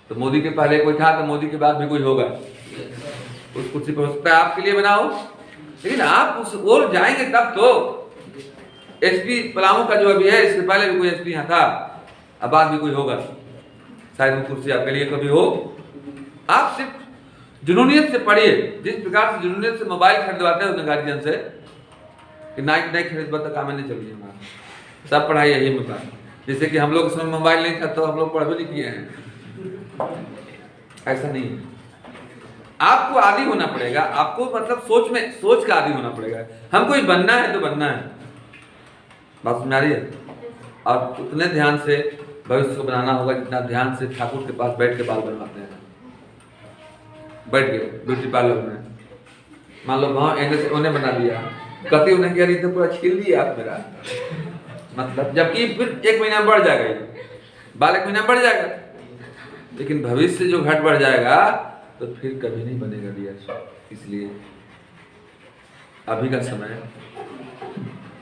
Speaker 1: तो मोदी के पहले कोई था, तो मोदी के बाद भी कोई होगा, उस कुर्सी पर हो सकता है, आपके लिए बनाओ, लेकिन आप उस ओर जाएंगे तब तो। एसपी पलामू का जो अभी है, इसके पहले भी कोई एसपी यहाँ था, अब बाद भी कोई होगा, शायद वो कुर्सी आपके लिए कभी हो। आप सिर्फ जुनूनियत से पढ़िए, जिस प्रकार से जुनूनियत से मोबाइल खरीदवाते हैं उन्हें गार्जियन से कि नाइट नहीं खरीदवा तो काम नहीं चलिए, हमारा सब पढ़ाई यही में बात। जैसे कि हम लोग उसमें मोबाइल नहीं था तो हम लोग पढ़ भी नहीं किए हैं, ऐसा नहीं है। आपको आदी होना पड़ेगा, आपको मतलब सोच का आदी होना पड़ेगा। हमको ही बनना है तो बनना है, बात सुन रही है। और उतने ध्यान से भविष्य को बनाना होगा जितना ध्यान से ठाकुर के पास बैठ के बाल बनवाते हैं, बैठ के ब्यूटी पार्लर में, मान लो वहाँ एने से उन्हें बना दिया, कति उन्हें कह रही थी पूरा छील दिया आप मेरा, मतलब जबकि फिर 1 महीना बढ़ जाएगा, ये बाल 1 महीना बढ़ जाएगा, लेकिन भविष्य जो घट बढ़ जाएगा तो फिर कभी नहीं बनेगा डियर। इसलिए अभी का समय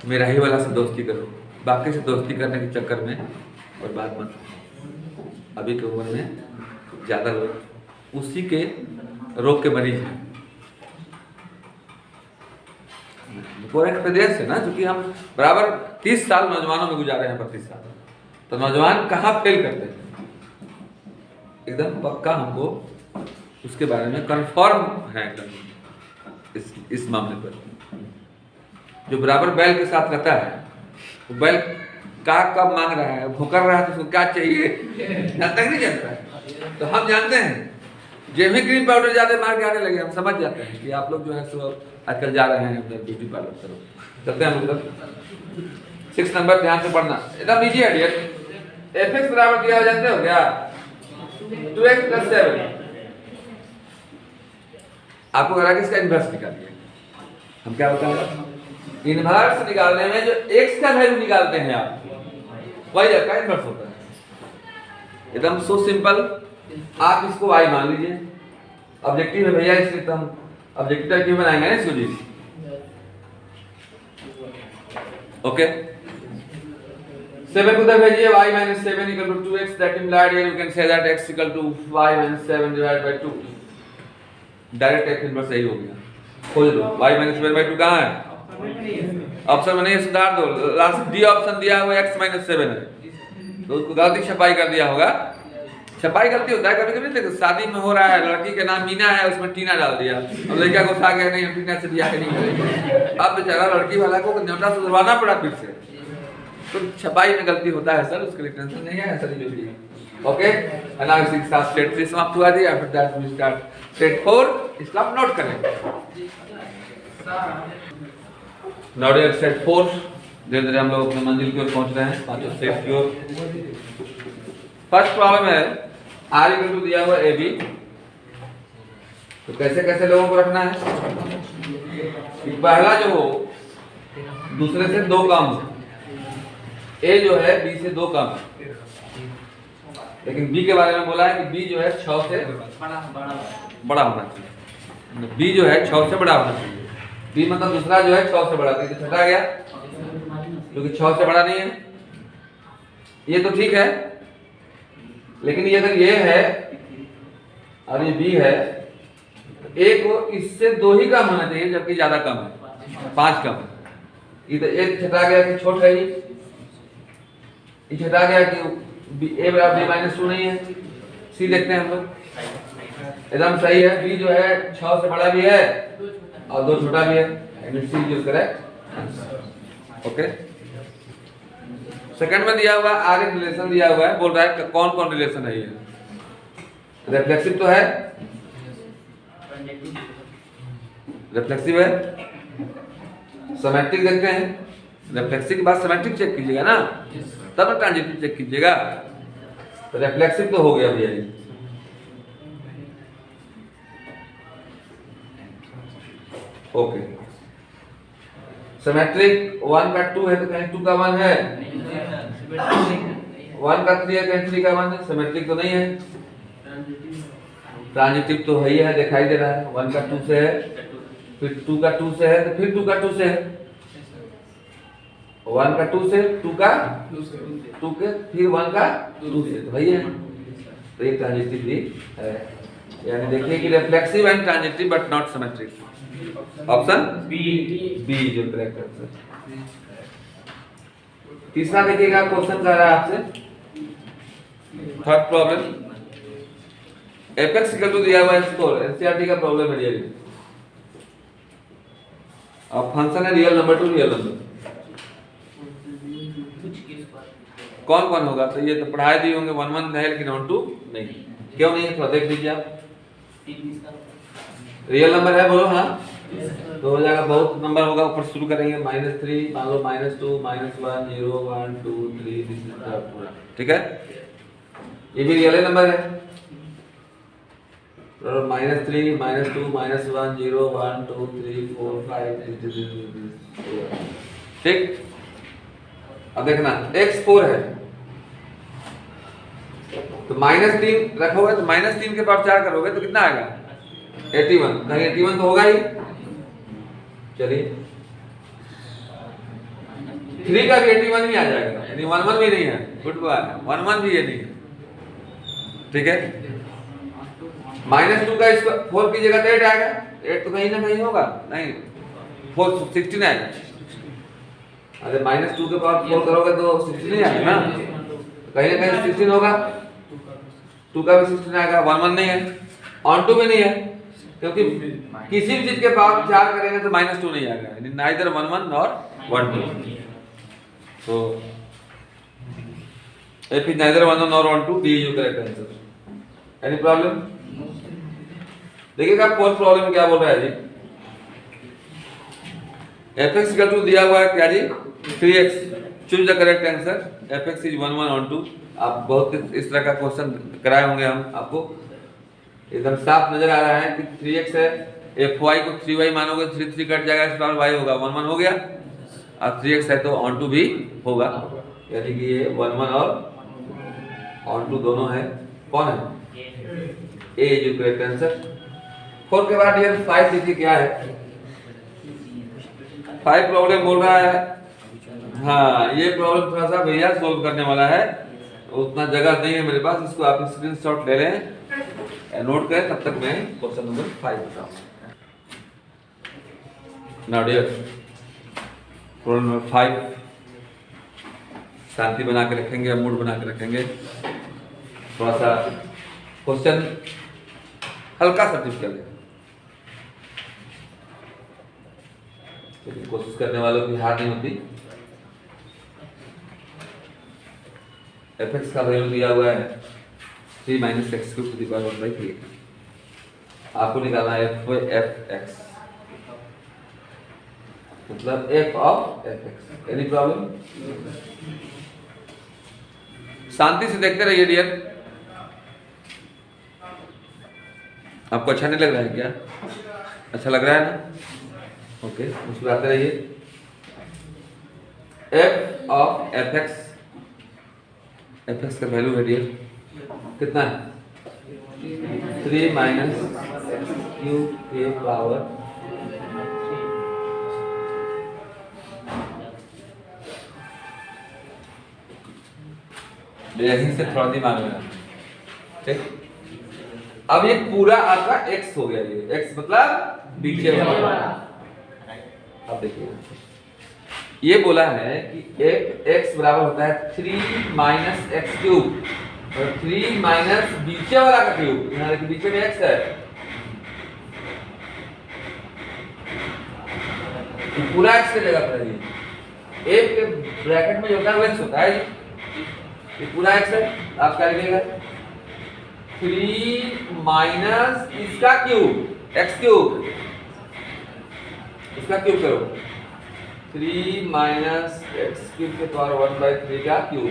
Speaker 1: मेरा ही वाला से दोस्ती करो, बाकी से दोस्ती करने के चक्कर में और बात मत। अभी के उम्र में ज़्यादा लोग उसी के रोग के मरीज हैं। प्रदेश है ना, क्योंकि हम बराबर 30 साल नौजवानों में गुजारे हैं, 32 साल, तो नौजवान कहाँ फेल करते हैं, एकदम पक्का हमको उसके बारे में कंफर्म है एकदम। इस मामले पर जो बराबर बैल के साथ रहता है, वो बैल का कब मांग रहा है, भूकर रहा है तो उसको क्या चाहिए जानता नहीं जानता है। तो हम जानते हैं, जब भी क्रीम पाउडर ज्यादा मार के आने लगे हम समझ जाते हैं कि आप लोग जो है सो आजकल जा रहे हैं अपने ब्यूटी पार्लर तरफ। चलते हैं मतलब 6 नंबर ध्यान से पढ़ना, एकदम इजी है डियर। fx बराबर दिया हो जानते हो क्या, 2x + 7। आपको कहा कि इसका इन्वर्स निकालिए, हम क्या बताएंगे, इन्वर्स निकालने में जो x का वैल्यू निकालते हैं आप, वही आपका इन्वर्स होता है, एकदम सो सिंपल। आप इसको y मान लीजिए, ऑब्जेक्टिव है भैया, इसलिए तो हम ऑब्जेक्टिव क्यों बनाएंगे ना इसको जी, ओके। 7 को उधर भेजिए, y - 7 = 2x, that implied here you can say that x = y - 7 / 2। Direct x inverse यही हो गया, खोज दो y - 7/2 कहाँ है, ऑप्शन में नहीं है, सुधार दो, लास्ट डी ऑप्शन दिया है वो x - 7 है, तो उसको गलती छपाई कर दिया होगा। छपाई गलती होता है कभी कभी, देखो शादी में हो रहा है, लड़की का नाम मीना है, उसमें टीना डाल दिया, अब लड़का को उठा गया, नहीं हम टीना से ब्याह नहीं करेंगे, अब बेचारा लड़की वाला को न्योता सुधरवाना पड़ा फिर से, तो छपाई में गलती होता है सर, उसके लिए टेंशन नहीं है सर, जो ओके। एनालिसिस का स्टेट 3 समाप्त हुआ जी, after that we start state 4, इसको आप नोट करें। नाउ डियर स्टेट 4, धीरे धीरे हम लोग अपने मंजिल की ओर पहुंच रहे हैं, पांचों स्टेट की ओर। फर्स्ट प्रॉब्लम है r = दिया हुआ ab, तो कैसे कैसे लोगों को रखना है कि पहला जो हो दूसरे से 2 कम हो, a जो है b से 2 कम, लेकिन b के बारे में बोला है कि b जो है 6 से बड़ा होना चाहिए। बी जो है 6 से बड़ा होना चाहिए। बी मतलब दूसरा जो है 6 से बड़ा, तो छठा गया क्योंकि 6 से बड़ा नहीं है। ये तो ठीक है, लेकिन ये अगर ये है और ये बी है, एक वो इससे 2 ही कम होना चाहिए, जबकि ज्यादा कम है, 5 कम है। इधर एक छठा गया कि छोटा है, ये छठा गया कि ए बराबर बी माइनस 2 नहीं है। सी देखते हैं हम लोग, एकदम सही है। बी जो है 6 से बड़ा भी है और 2 छोटा भी है, यानी C is correct. Okay, second में दिया हुआ आर एक रिलेशन दिया हुआ है, बोल रहा है कौन कौन रिलेशन है ये। रिफ्लेक्सिव तो है, रिफ्लेक्सिव है, सिमेट्रिक देखते हैं। रिफ्लेक्सिव के बाद सिमेट्रिक चेक कीजिएगा ना, तब ट्रांजिटिव चेक कीजिएगा। तो रिफ्लेक्सिव तो हो गया भैया ये। ओके, सिमेट्रिक 1 का 2 है तो कहीं 2 का 1 है, 1 का 3 है कहीं 3 का 1 है। सिमेट्रिक तो नहीं है, ट्रांजिटिव तो है ही है, दिखाई दे रहा है। 1 का 2 से है, फिर 2 का 2 से है, तो फिर 2 का 2 से है। 1 का 2 से, 2 का 2 के, फिर 1 का 2 से, तो वही है। तो ये ट्रांजिटिव भी है, यानी देखिए कि reflexive and transitive but not symmetric. Option B जो करेक्ट आंसर। तीसरा देखिएगा, क्वेश्चन कह रहा है आपसे, third problem, apex equal to दिया हुआ है स्कोर, एनसीईआरटी का प्रॉब्लम है ये। अब फंक्शन है real number to real number, कौन कौन होगा? तो ये तो पढ़ाए दिए होंगे, 1 1 है लेकिन 1 2 नहीं। क्यों नहीं है थोड़ा देख लीजिए आप। रियल नंबर है, बोलो हाँ, तो हो जाएगा। बहुत नंबर होगा, ऊपर शुरू करेंगे -3, मान लो -2 -1 0 1 2 3, दिस इज द पूरा, ठीक है। ये भी रियल नंबर है, और -3 -2 -1 0 1 2 3 4 5 ठीक। अब देखना x4 है, तो -3 रखोगे, तो -3 के पावर 4 करोगे तो कितना आएगा? 81। कहीं 81 तो होगा ही। चलिए 3 का भी 81 ही आ जाएगा, यानी 1 1 भी नहीं है। गुड बॉय, 1 1 भी ये नहीं है, ठीक है। -2 का इसको 4 की जगह 8 आएगा, 8 तो कहीं ना कहीं होगा, नहीं 4 16 आएगा। अरे -2 के पावर 4 करोगे तो 16 आएगा ना, कहीं ना कहीं 16 होगा। 2 का भी 16 आएगा, 1 1 नहीं है, ऑन टू भी नहीं है, क्योंकि किसी भी चीज के पावर 4 करेंगे तो -2 नहीं आएगा, यानी नाइदर 1 1 और 1 2। तो if is neither 1 1 or 1 2, B is your correct answer। Any problem? देखिएगा फोर्थ प्रॉब्लम क्या बोल रहा है जी, fx इक्वल टू दिया हुआ है क्या जी, 3x, choose the correct answer. fx is 1 1 on 2। आप बहुत इस तरह का क्वेश्चन कराए होंगे हम आपको, एकदम साफ नजर आ रहा है कि 3x है, fy को 3y मानोगे 3 3 कट जाएगा, इस बार y होगा 1 1 हो गया, और 3x है तो on 2 भी होगा, यानी कि ये 1 1 और on 2 दोनों है। कौन है? A is your correct answer. 4 के बाद ये 5 देखिए क्या है। 5 प्रॉब्लम बोल रहा है, हाँ ये प्रॉब्लम थोड़ा सा भैया सोल्व करने वाला है, उतना जगह नहीं है मेरे पास, इसको आप स्क्रीनशॉट ले लें, नोट करें, तब तक मैं क्वेश्चन नंबर 5 बताऊंगा। नाउ डियर, प्रॉब्लम नंबर 5, शांति बना के रखेंगे, मूड बना के रखेंगे, थोड़ा सा क्वेश्चन हल्का सा टिप कर लेंगे, लेकिन कोशिश करने वालों की हार नहीं होती। fx का वैल्यू दिया हुआ है 3 - x³ आपको निकालना है fx, मतलब f of fx। Any problem? शांति से देखते रहिए डियर। आपको अच्छा नहीं लग रहा है क्या? अच्छा लग रहा है ना? ओके, मुस्कुराते रहिए। f ऑफ fx, fx का वैल्यू है डियर कितना है? 3 - क्यूब के पावर यहीं से थोड़ा दिमाग में, ठीक। अब ये पूरा आपका x हो गया, ये x मतलब पीछे वाला। अब देखिए ये बोला है कि x बराबर होता है 3 माइनस एक्स क्यूब, और 3 माइनस पीछे वाला का क्यूब, यहाँ देखिए पीछे में x है, ये पूरा x की जगह पर है। a के ब्रैकेट में जो होता है वो x होता है, ये पूरा x है। आप क्या लिखेगा 3 माइनस इसका क्यूब x क्यूब, इसका क्यूब करो 3 माइनस एक्स क्यूब के पावर 1/3 का क्यूब,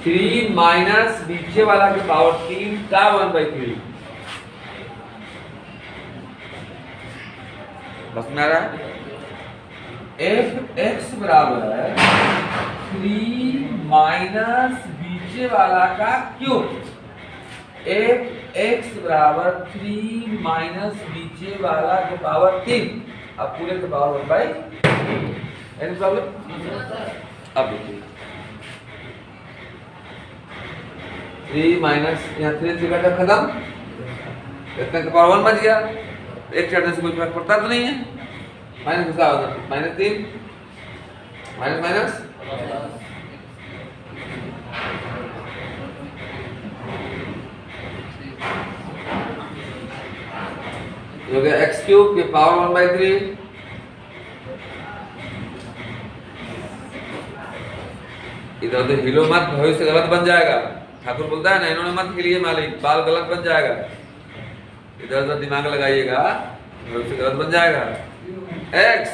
Speaker 1: 3 माइनस पीछे वाला के पावर 3 का 1/3। बस में आ रहा है एफ एक्स बराबर है 3 माइनस पीछे वाला का क्यूब, एफ एक्स बराबर 3 माइनस पीछे वाला के पावर 3, अब पूरे के पावर 1/3। Any problem? अब देखिए 3 माइनस यहाँ 3 से घटा खत्म, इतने का पावर 1 बच गया, एक चढ़ने से कोई फर्क पड़ता तो नहीं है। माइनस क्या होगा -3 माइनस माइनस हो गया एक्स क्यूब के पावर 1/3। इधर उधर हिलो मत, भविष्य गलत बन जाएगा। ठाकुर बोलता है ना इन्होंने मत हिलिए मालिक, बाल गलत बन जाएगा। इधर उधर दिमाग लगाइएगा, भविष्य गलत बन जाएगा। एक्स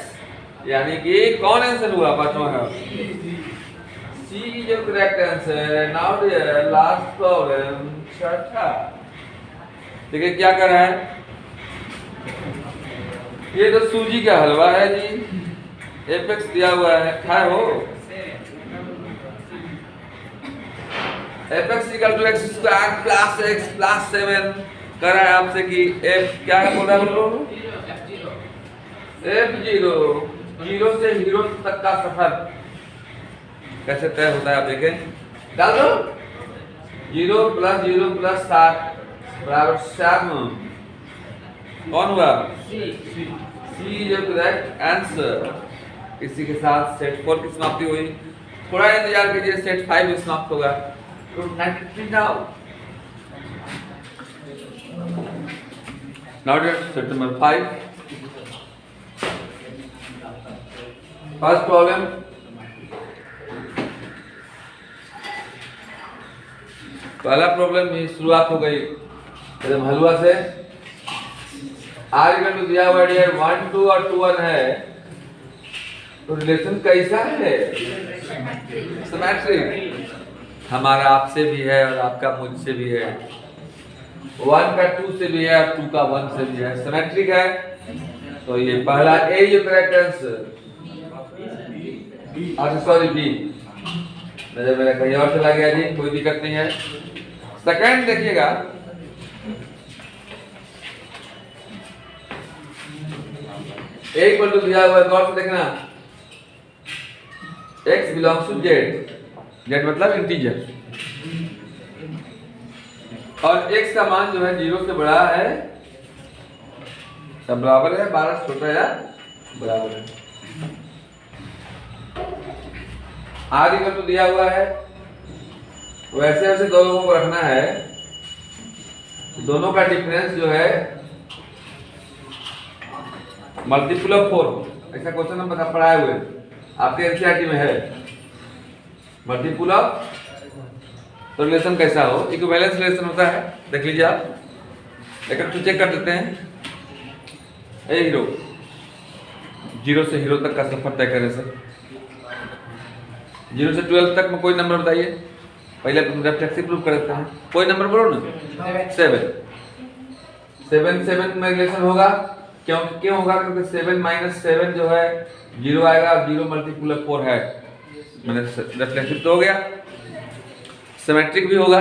Speaker 1: यानी कि कौन आंसर हुआ पांचवा है? सी जो करेक्ट आंसर है। नाउ डियर लास्ट प्रॉब्लम छठा। देखिए क्या कर रहा है, ये तो सूजी का हलवा है जी, एपेक्स दिया हुआ है, खाए हो। Apex equal to x square plus x plus 7 कर रहा है आपसे कि f क्या है बोल रहा है, बोलो f0 जीरो से हीरो तक का सफर कैसे तय होता है आप देखें, डाल दो 0 + 7 बराबर 7। कौन हुआ? सी जो करेक्ट आंसर। इसी के साथ सेट 4 की समाप्ति हुई। थोड़ा इंतजार कीजिए, सेट 5 भी समाप्त होगा। तो 93 now set number 5। First problem, पहला प्रॉब्लम की शुरुआत हो गई एकदम हलवा से। आर इक्वल टू दिया हुआ डियर 1 2 और 2 1 है, तो रिलेशन कैसा है? सिमेट्रिक। हमारा आपसे भी है और आपका मुझसे भी है, 1 का 2 से भी है और 2 का 1 से भी है, सिमेट्रिक है। तो ये पहला ए जो करेक्ट आंसर, अच्छा सॉरी बी, नजर मेरा कहीं और चला गया जी, कोई दिक्कत नहीं है। सेकंड देखिएगा, ए इक्वल टू दिया हुआ है, गौर से देखना, x belongs to z, z मतलब इंटीजर, और x का मान जो है 0 से बड़ा है, सब बराबर है, 12 से छोटा या बराबर है। r इक्वल टू दिया हुआ है, वैसे वैसे दोनों को रखना है, दोनों का डिफरेंस जो है मल्टीपल ऑफ 4, ऐसा क्वेश्चन हम बता पढ़ाए हुए आपके एनसीईआरटी में है, मल्टीपल ऑफ। तो रिलेशन कैसा हो, इक्विवेलेंस रिलेशन होता है, देख लीजिए आप, लेकिन तो चेक कर देते हैं। ए हीरो 0 से हीरो तक का सफर तय करें सर, 0 से 12 तक में कोई नंबर बताइए, पहले रेफ्लेक्सिव प्रूफ कर देते हैं, कोई नंबर बोलो ना। 7 में रिलेशन होगा, क्यों होगा? क्योंकि 7 - 7 जो है 0 आएगा, 0 मल्टीपल ऑफ 4 है, मैंने रेफ्लेक्सिव तो हो गया, सिमेट्रिक भी होगा।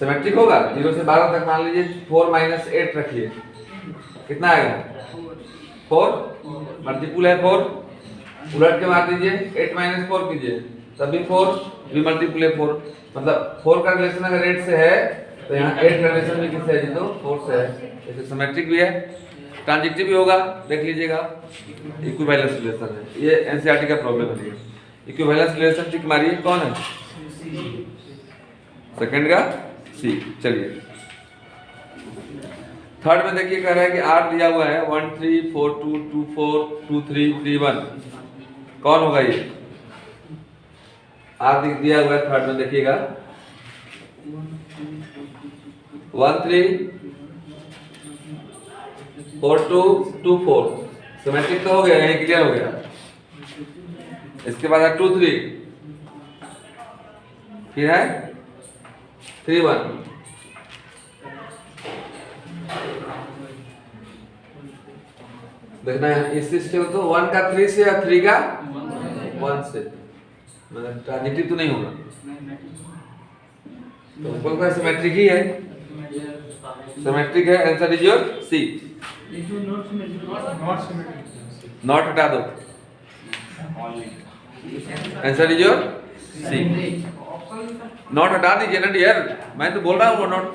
Speaker 1: सिमेट्रिक होगा। 0 से 12 तक मान लीजिए 4 - 8 रखिए, कितना आएगा 4, मल्टीपुल है 4, उलट के मार दीजिए 8 - 4 कीजिए तभी 4, भी मल्टीपुल है 4, मतलब 4 का रिलेशन अगर 8 से है तो यहाँ 8 का रिलेशन भी किससे है जी, तो 4 से है। जैसे सिमेट्रिक भी है, ट्रांजिटिव भी होगा, देख लीजिएगा। इक्विवेलेंस रिलेशन है, ये एनसीईआरटी का प्रॉब्लम है। इक्विवेलेंस रिलेशन टिक मारिए, कौन है सेकंड का सी। चलिए थर्ड में देखिए कह रहा है कि आर दिया हुआ है 1 3 4 2 2 4 2 3 3 1, कौन होगा ये आर दिया हुआ है। थर्ड में देखिएगा 1 3 4 2 2 4, सिमेट्रिक तो हो गया, यही क्लियर हो गया। इसके बाद है 2 3, फिर है 3 1, देखना है इस सिस्टम तो 1 का 3 से या 3 का 1 से, मतलब ट्रांजिटिव तो नहीं होगा, तो बोल का सिमेट्रिक ही है, सिमेट्रिक है। Answer is your C. नॉट हटा दो, आंसर इज योर सी। नॉट हटा दीजिए ना डियर, मैं तो बोल रहा हूँ नॉट।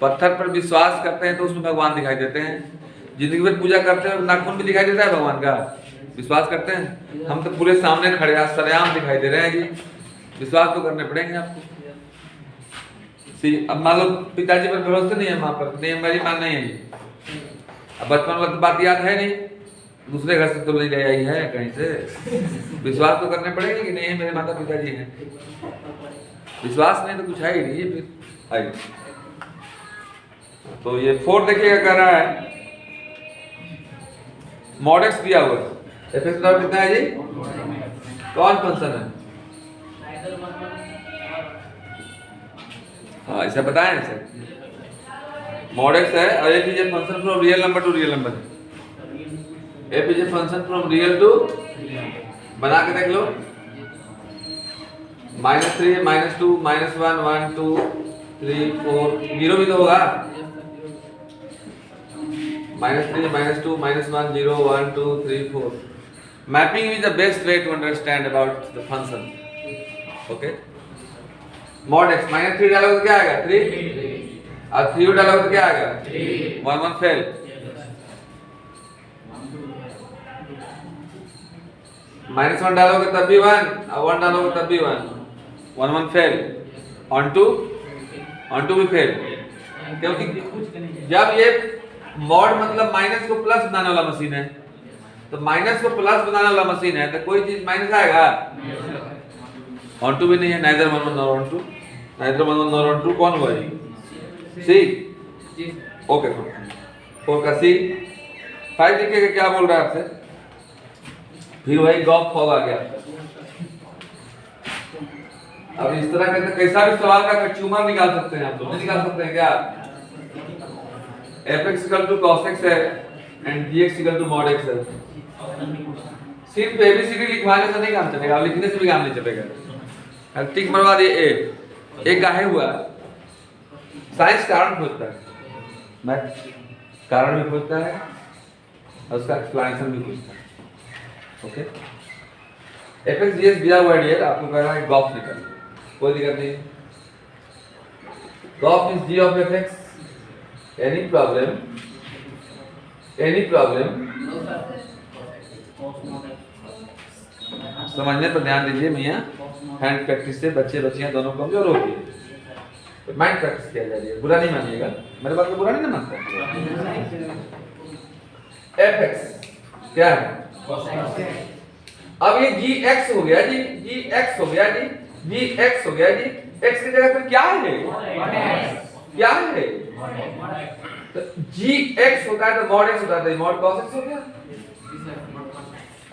Speaker 1: पत्थर पर विश्वास करते हैं तो उसमें भगवान दिखाई देते हैं, जिंदगी भर पूजा करते हैं नाखून भी दिखाई देता है भगवान का, विश्वास करते हैं। हम तो पूरे सामने खड़े हैं, सरेआम दिखाई दे रहे हैं जी, विश्वास तो करने पड़ेंगे आपको। सी अब मान लो पिताजी पर भरोसा नहीं है, माँ पर नहीं, हमारी माँ नहीं है जी, अब बचपन वाली बात याद है नहीं, दूसरे घर से तो नहीं ले आई है कहीं से, विश्वास तो करने पड़ेंगे कि नहीं मेरे माता पिताजी हैं। विश्वास नहीं तो कुछ है ही नहीं, फिर आई। तो ये 4 देखिएगा कह रहा है mod x दिया हुआ है, fx बराबर कितना है जी, कौन फंक्शन है, हाँ इसे बताएं सर। mod x है और f is a function from real number to real number, f is a function from real to, बना के देख लो, -3 -2 -1 1 2 3 4, 0 भी तो होगा, -3 -2 -1 0 1 2 3 4। Mapping is the best way to understand about the function. Okay. Mod x -3 डालोगे तो क्या आएगा 3, और 3 डालोगे तो क्या आएगा 1 1 फेल। -1 डालोगे तब भी 1, और 1 डालोगे तब भी 1, 1 1 फेल, ऑन टू भी फेल, क्योंकि जब ये मॉड मतलब माइनस को प्लस बनाने वाला मशीन है, तो माइनस को प्लस बनाने वाला मशीन है तो कोई चीज माइनस आएगा, ऑन टू भी नहीं है, neither 1 1 nor onto, neither 1 1 nor onto, कौन हुआ ये सी। ओके 4 का सी। 5 देखिएगा क्या बोल रहा है आपसे, फिर वही गॉफ फॉग आ गया। अब इस तरह के तो कैसा भी सवाल का कंज्यूमर निकाल सकते हैं आप लोग, नहीं निकाल सकते हैं क्या, fx equal to cos x है and gx equal to mod x है। सिर्फ एबीसीडी लिखवाने से नहीं काम चलेगा, लिखने से भी काम नहीं चलेगा। टिक मरवा दिए ए काहे हुआ, साइंस कारण खोजता है, मैथ कारण भी खोजता है और उसका एक्सप्लेनेशन भी खोजता है। ओके fx gx दिया हुआ है, आपको कह रहा है गॉफ निकाल, कोई दिक्कत नहीं, Gauff is g of fx। Any problem? समझने पर ध्यान दीजिए मियाँ, हैंड प्रैक्टिस से बच्चे बच्चियाँ दोनों कमजोर होती है, माइंड प्रैक्टिस किया जा रही है, बुरा नहीं मानिएगा, मेरे बात को बुरा नहीं ना मानता। fx क्या है, अब ये gx हो गया जी, gx हो गया जी, gx हो गया जी, x की जगह पर क्या है, क्या है, तो gx होता है तो mod x होता है, mod cos x हो गया,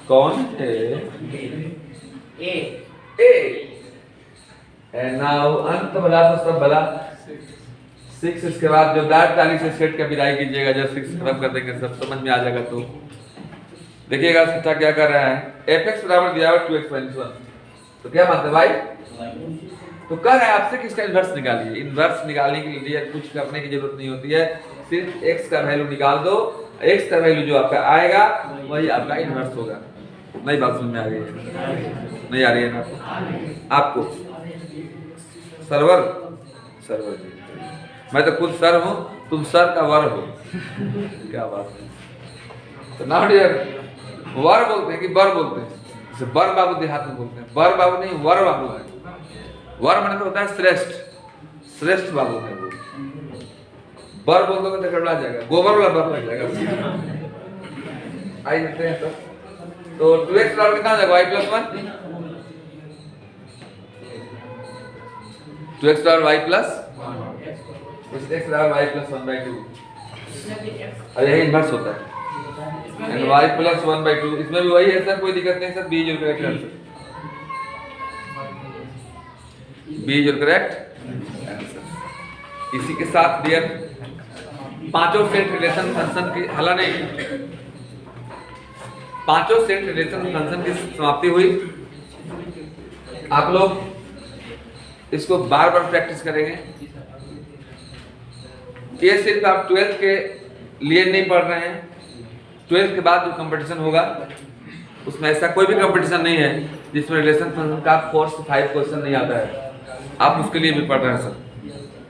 Speaker 1: कौन है a एंड नाउ अंत भला तो सब भला 6। इसके बाद जो दांत ताली से सेट का विदाई कीजिएगा, जब 6 खत्म कर देंगे सब समझ में आ जाएगा। तो देखिएगा सच्चा क्या कर रहा है, fx बराबर दिया हुआ 2x - 1, तो क्या बात है भाई, तो कह रहा है आपसे कि इसका इन्वर्स निकालिए। इन्वर्स निकालने के लिए कुछ करने की जरूरत नहीं होती है, सिर्फ x का वैल्यू निकाल दो, x का वैल्यू जो आपका आएगा वही आपका इन्वर्स होगा। नई बात समझ में आ रही है? नहीं आ रही है ना आपको? सर्वर जी, मैं तो खुद सर हूँ, तुम सर का वर हो। क्या बात है। तो नाउ डियर, वर बोलते हैं कि बर बोलते हैं? जैसे बर बाबू देहात में बोलते हैं, बर बाबू नहीं, वर बाबू है। वर माने तो होता है श्रेष्ठ, श्रेष्ठ बाबू है वो। बर बोल दोगे तो गड़बड़ा जाएगा, गोबर वाला बर लग जाएगा। आई देखते हैं तो 2x बराबर कितना हो जाएगा? y + 1, 2x बराबर y + 6x बराबर y + 1/2, और यही इन्वर्स होता है। एंड y + 1/2, इसमें भी वही है सर, कोई दिक्कत नहीं sir, b is your correct answer. B is your correct answer. इसी के साथ डियर पांचों सेट रिलेशन फंक्शन की हला नहीं, पांचों सेट रिलेशन फंक्शन की समाप्ति हुई। आप लोग इसको बार बार प्रैक्टिस करेंगे। ये सिर्फ आप 12th के लिए नहीं पढ़ रहे हैं, 12th के बाद जो कंपटीशन होगा उसमें ऐसा कोई भी कंपटीशन नहीं है जिसमें रिलेशन फंक्शन का 4 से 5 क्वेश्चन नहीं आता है। आप उसके लिए भी पढ़ रहे हैं सर।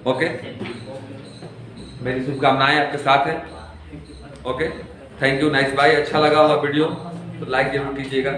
Speaker 1: ओके, मेरी शुभकामनाएं आपके साथ हैं। Okay, thank you, nice bye. अच्छा लगा होगा वीडियो तो लाइक जरूर कीजिएगा।